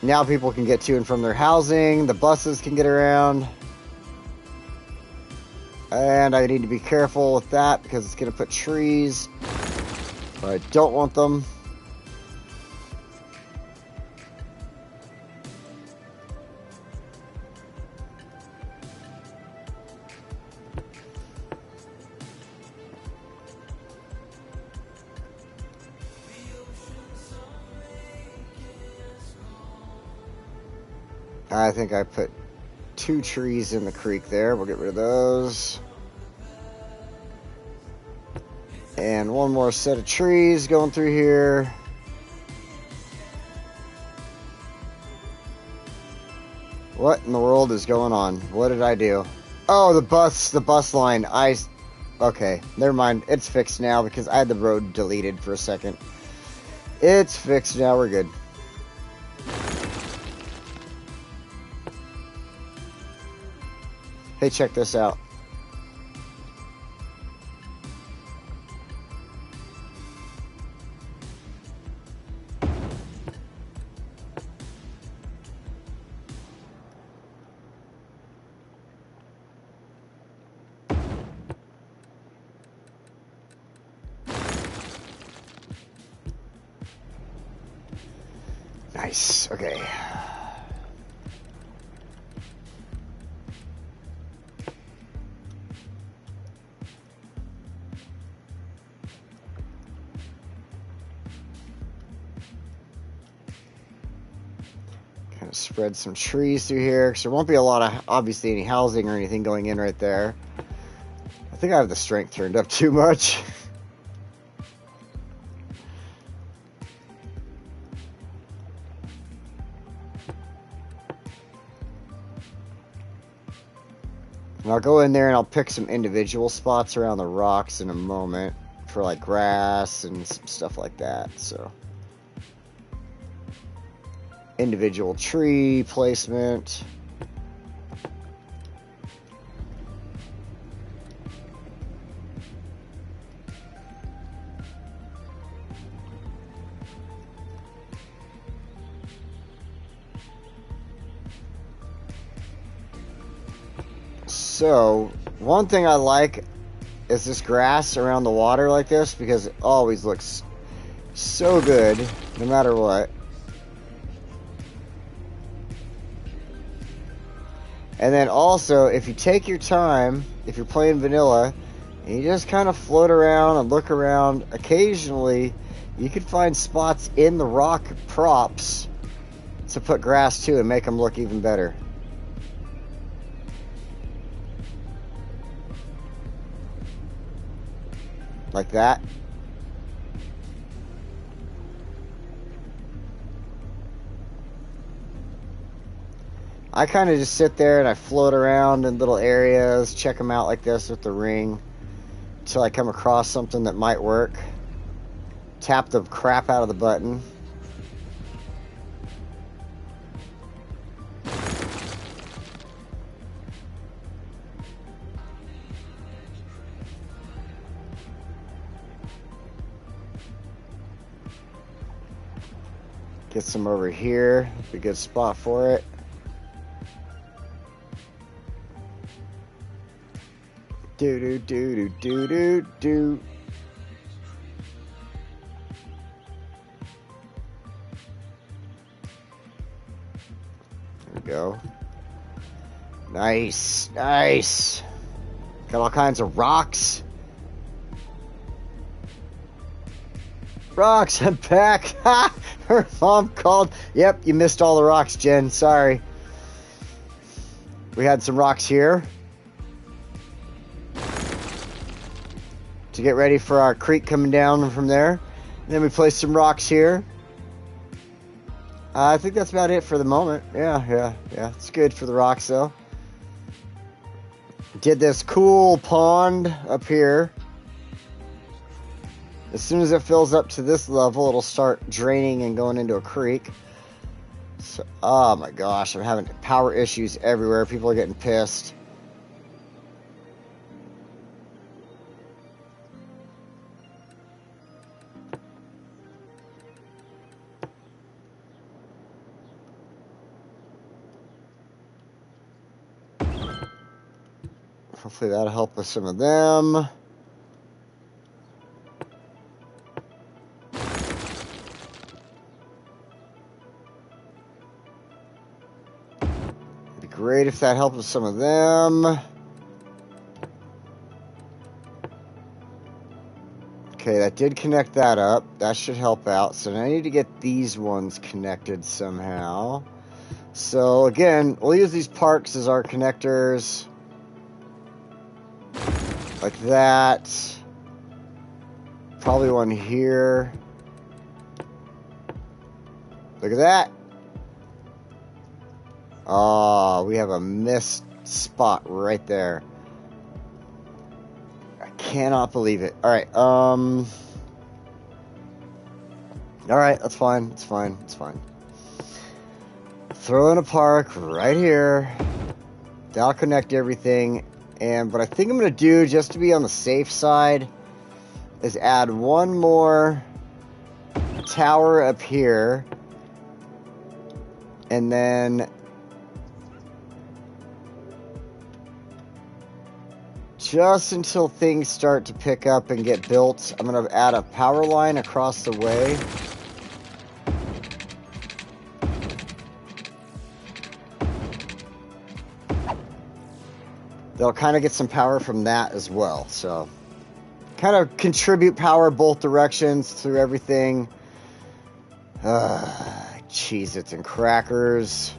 Now people can get to and from their housing. The buses can get around. And I need to be careful with that because it's going to put trees where I don't want them. I think I put 2 trees in the creek there. We'll get rid of those. And 1 more set of trees going through here. What in the world is going on? What did I do? Oh, the bus line. Okay, never mind. It's fixed now because I had the road deleted for a second. It's fixed now. We're good. Hey, check this out. Nice. Okay. Kind of spread some trees through here because there won't be a lot of, obviously, any housing or anything going in right there. I think I have the strength turned up too much. And I'll go in there and I'll pick some individual spots around the rocks in a moment for like grass and some stuff like that. So individual tree placement. So, one thing I like is this grass around the water like this because it always looks so good no matter what. And then also, if you take your time, if you're playing vanilla, and you just kind of float around and look around, occasionally you can find spots in the rock props to put grass to and make them look even better. Like that. I kind of just sit there and I float around in little areas, check them out like this with the ring until I come across something that might work. Tap the crap out of the button. Get some over here. Be a good spot for it. Do do do do do do. There we go. Nice, nice. Got all kinds of rocks. Rocks, I'm back. Ha! Her mom called. Yep, you missed all the rocks, Jen. Sorry. We had some rocks here to get ready for our creek coming down from there. And then we placed some rocks here. I think that's about it for the moment. Yeah. It's good for the rocks, though. Did this cool pond up here. As soon as it fills up to this level, it'll start draining and going into a creek. So, oh my gosh, I'm having power issues everywhere. People are getting pissed. Hopefully that'll help with some of them. It'd be great if that helped with some of them. Okay, that did connect that up. That should help out. So now I need to get these ones connected somehow. So again, we'll use these parks as our connectors. Like that. Probably one here. Look at that. Oh, we have a missed spot right there. I cannot believe it. Alright, alright, that's fine. It's fine. It's fine. Throw in a park right here. That'll connect everything. And what I think I'm going to do, just to be on the safe side, is add one more tower up here. And then just until things start to pick up and get built, I'm going to add a power line across the way. They'll kind of get some power from that as well. So, kind of contribute power both directions through everything. Cheez-Its and crackers.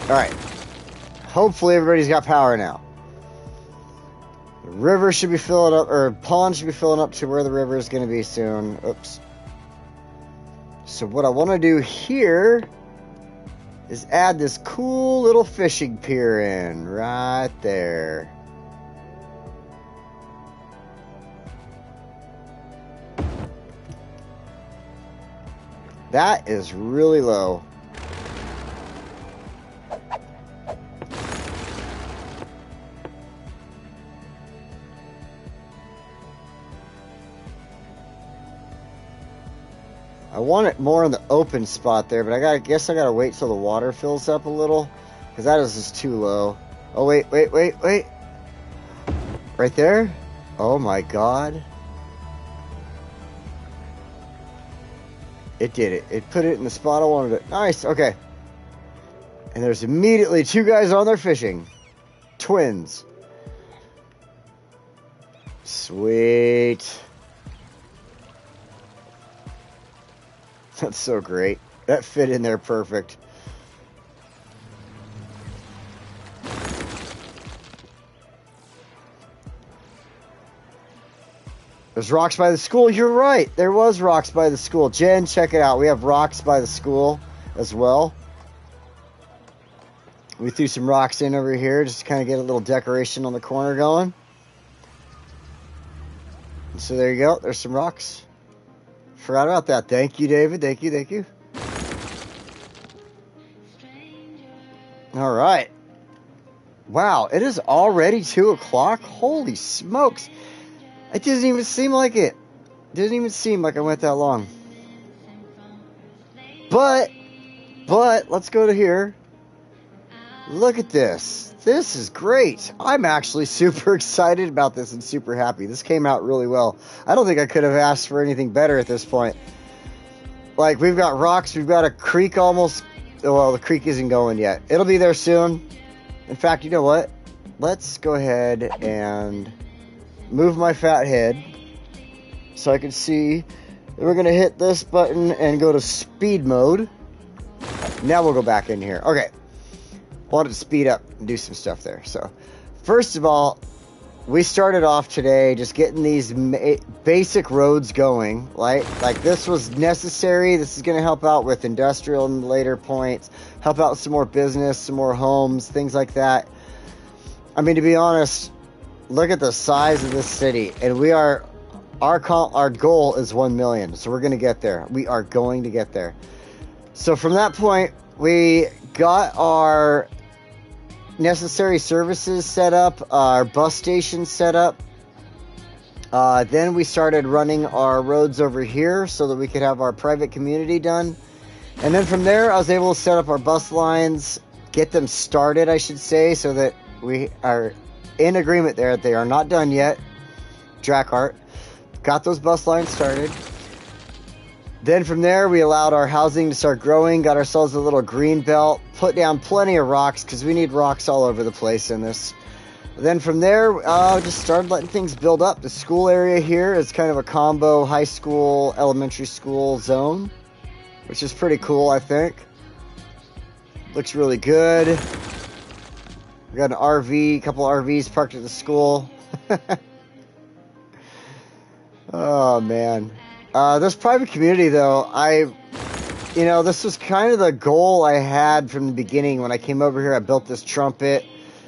Alright. Hopefully everybody's got power now. The river should be filling up, or pond should be filling up to where the river is going to be soon. Oops. So what I want to do here is add this cool little fishing pier in right there. That is really low. I want it more in the open spot there, but I guess I gotta wait till the water fills up a little, because that is just too low. Oh, wait. Right there? Oh my god. It did it. It put it in the spot I wanted it. Nice, okay. And there's immediately two guys on there fishing. Twins. Sweet. That's so great. That fit in there perfect. There's rocks by the school. You're right. There was rocks by the school. Jen, check it out. We have rocks by the school as well. We threw some rocks in over here just to kind of get a little decoration on the corner going. And so there you go. There's some rocks. Forgot about that. Thank you, David. Thank you. All right. Wow, it is already 2 o'clock. Holy smokes. It doesn't even seem like it. Didn't even seem like I went that long. But, let's go to here. Look at this. This is great. I'm actually super excited about this and super happy. This came out really well. I don't think I could have asked for anything better at this point. Like, we've got rocks. We've got a creek almost. Well, the creek isn't going yet. It'll be there soon. In fact, you know what? Let's go ahead and move my fat head so I can see. We're going to hit this button and go to speed mode. Now we'll go back in here. Okay. Wanted to speed up and do some stuff there. So, first of all, we started off today just getting these basic roads going. Like this was necessary. This is going to help out with industrial and later points. Help out with some more business, some more homes, things like that. I mean, to be honest, look at the size of this city. And we are, our goal is 1 million. So we're going to get there. We are going to get there. So from that point, we got our necessary services set up, our bus station set up. Then we started running our roads over here so that we could have our private community done. And then from there, I was able to set up our bus lines, get them started, I should say, so that we are in agreement there. They are not done yet. Drakkart got those bus lines started. Then from there, we allowed our housing to start growing, got ourselves a little green belt, put down plenty of rocks, because we need rocks all over the place in this. Then from there, just started letting things build up. The school area here is kind of a combo high school, elementary school zone, which is pretty cool, I think. Looks really good. We got an RV, a couple RVs parked at the school. Oh, man. This private community, though, this was kind of the goal I had from the beginning when I came over here. I built this trumpet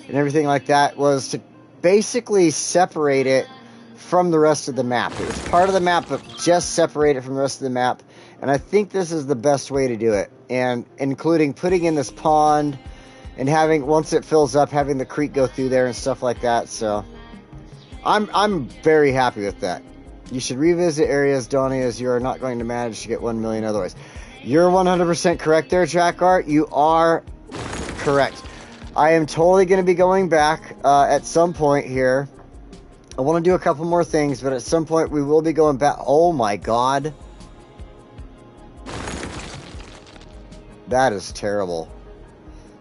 and everything like that, was to basically separate it from the rest of the map. It was part of the map, but just separate it from the rest of the map. And I think this is the best way to do it. And including putting in this pond and having, once it fills up, having the creek go through there and stuff like that. So I'm very happy with that. You should revisit areas, Donnie, as you are not going to manage to get 1 million otherwise. You're 100% correct there, Drakkart. You are correct. I am totally going to be going back at some point here. I want to do a couple more things, but at some point we will be going back. Oh my god. That is terrible.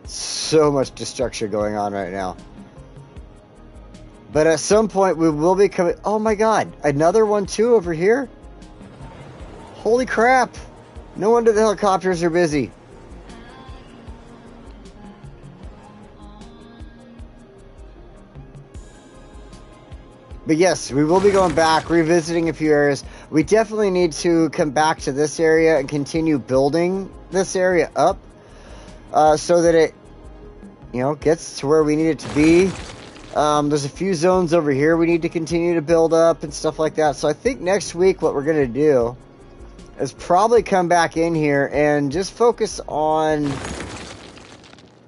So much destruction going on right now. But at some point we will be coming... Oh my god. Another one too over here? Holy crap. No wonder the helicopters are busy. But yes, we will be going back, revisiting a few areas. We definitely need to come back to this area and continue building this area up so that it, gets to where we need it to be. There's a few zones over here we need to continue to build up and stuff like that. So I think next week what we're going to do is probably come back in here and just focus on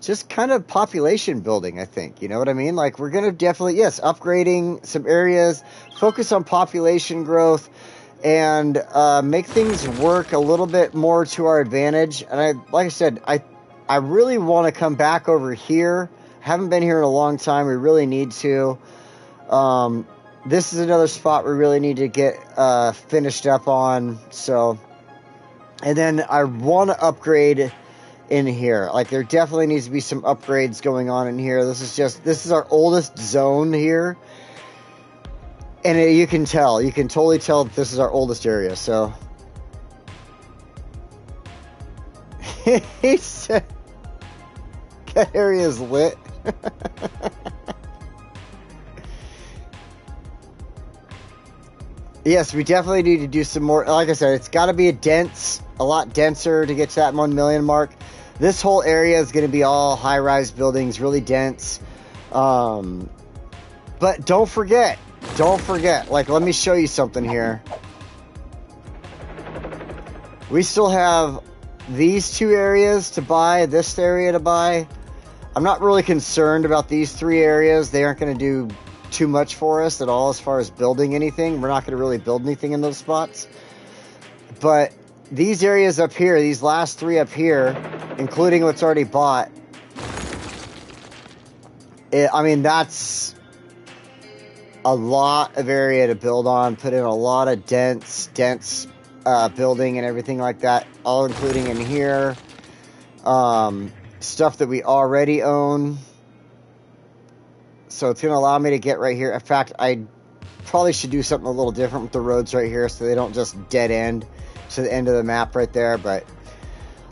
just kind of population building, I think. You know what I mean? Like, we're going to definitely, yes, upgrading some areas, focus on population growth, and make things work a little bit more to our advantage. And like I said, I really want to come back over here. Haven't been here in a long time. We really need to. This is another spot we really need to get finished up on. So, and then I want to upgrade in here. Like, there definitely needs to be some upgrades going on in here. This is our oldest zone here. And you can totally tell that this is our oldest area, so. He said, that area is lit. Yes, we definitely need to do some more. Like I said, it's got to be a lot denser to get to that 1 million mark. This whole area is going to be all high-rise buildings, really dense. But don't forget, like, let me show you something here. We still have these two areas to buy, this area to buy. I'm not really concerned about these three areas. They aren't going to do too much for us at all as far as building anything. We're not going to really build anything in those spots. But these areas up here, these last three up here, including what's already bought, I mean, that's a lot of area to build on, put in a lot of dense building and everything like that, all including in here. Stuff that we already own. So it's going to allow me to get right here. In fact, I probably should do something a little different with the roads right here so they don't just dead end to the end of the map right there. But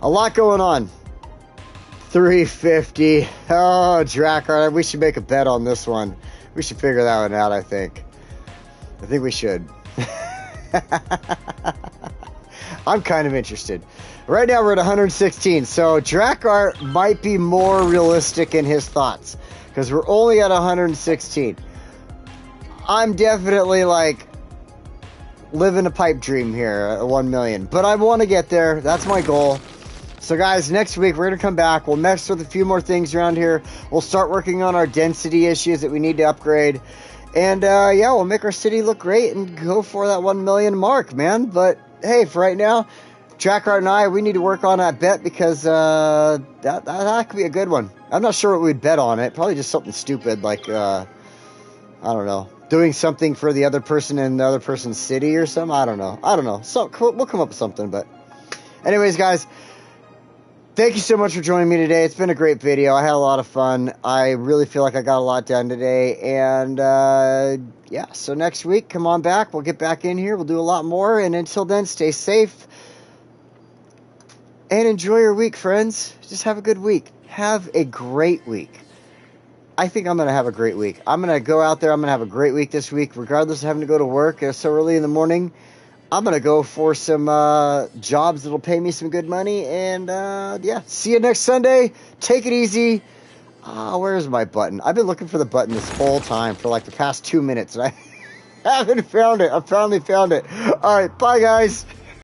a lot going on. 350. Oh, Drakkart, we should make a bet on this one. We should figure that one out, I think. I think we should. I'm kind of interested. Right now we're at 116, so Drakkart might be more realistic in his thoughts, because we're only at 116. I'm definitely, like, living a pipe dream here at 1 million, but I want to get there. That's my goal. So guys, next week we're going to come back. We'll mess with a few more things around here. We'll start working on our density issues that we need to upgrade. And, yeah, we'll make our city look great and go for that 1 million mark, man. But, hey, for right now, Trackart and I, we need to work on that bet because that could be a good one. I'm not sure what we'd bet on it. Probably just something stupid like, I don't know, doing something for the other person in the other person's city or something. I don't know. So we'll come up with something. But anyways, guys, thank you so much for joining me today. It's been a great video. I had a lot of fun. I really feel like I got a lot done today. And yeah, so next week, come on back. We'll get back in here. We'll do a lot more. And until then, stay safe. And enjoy your week, friends. Just have a good week. Have a great week. I think I'm going to have a great week. I'm going to go out there. I'm going to have a great week this week, regardless of having to go to work so early in the morning. I'm going to go for some jobs that'll pay me some good money. And, yeah, see you next Sunday. Take it easy. Where's my button? I've been looking for the button this whole time for like the past 2 minutes, and I haven't found it. I finally found it. All right, bye, guys.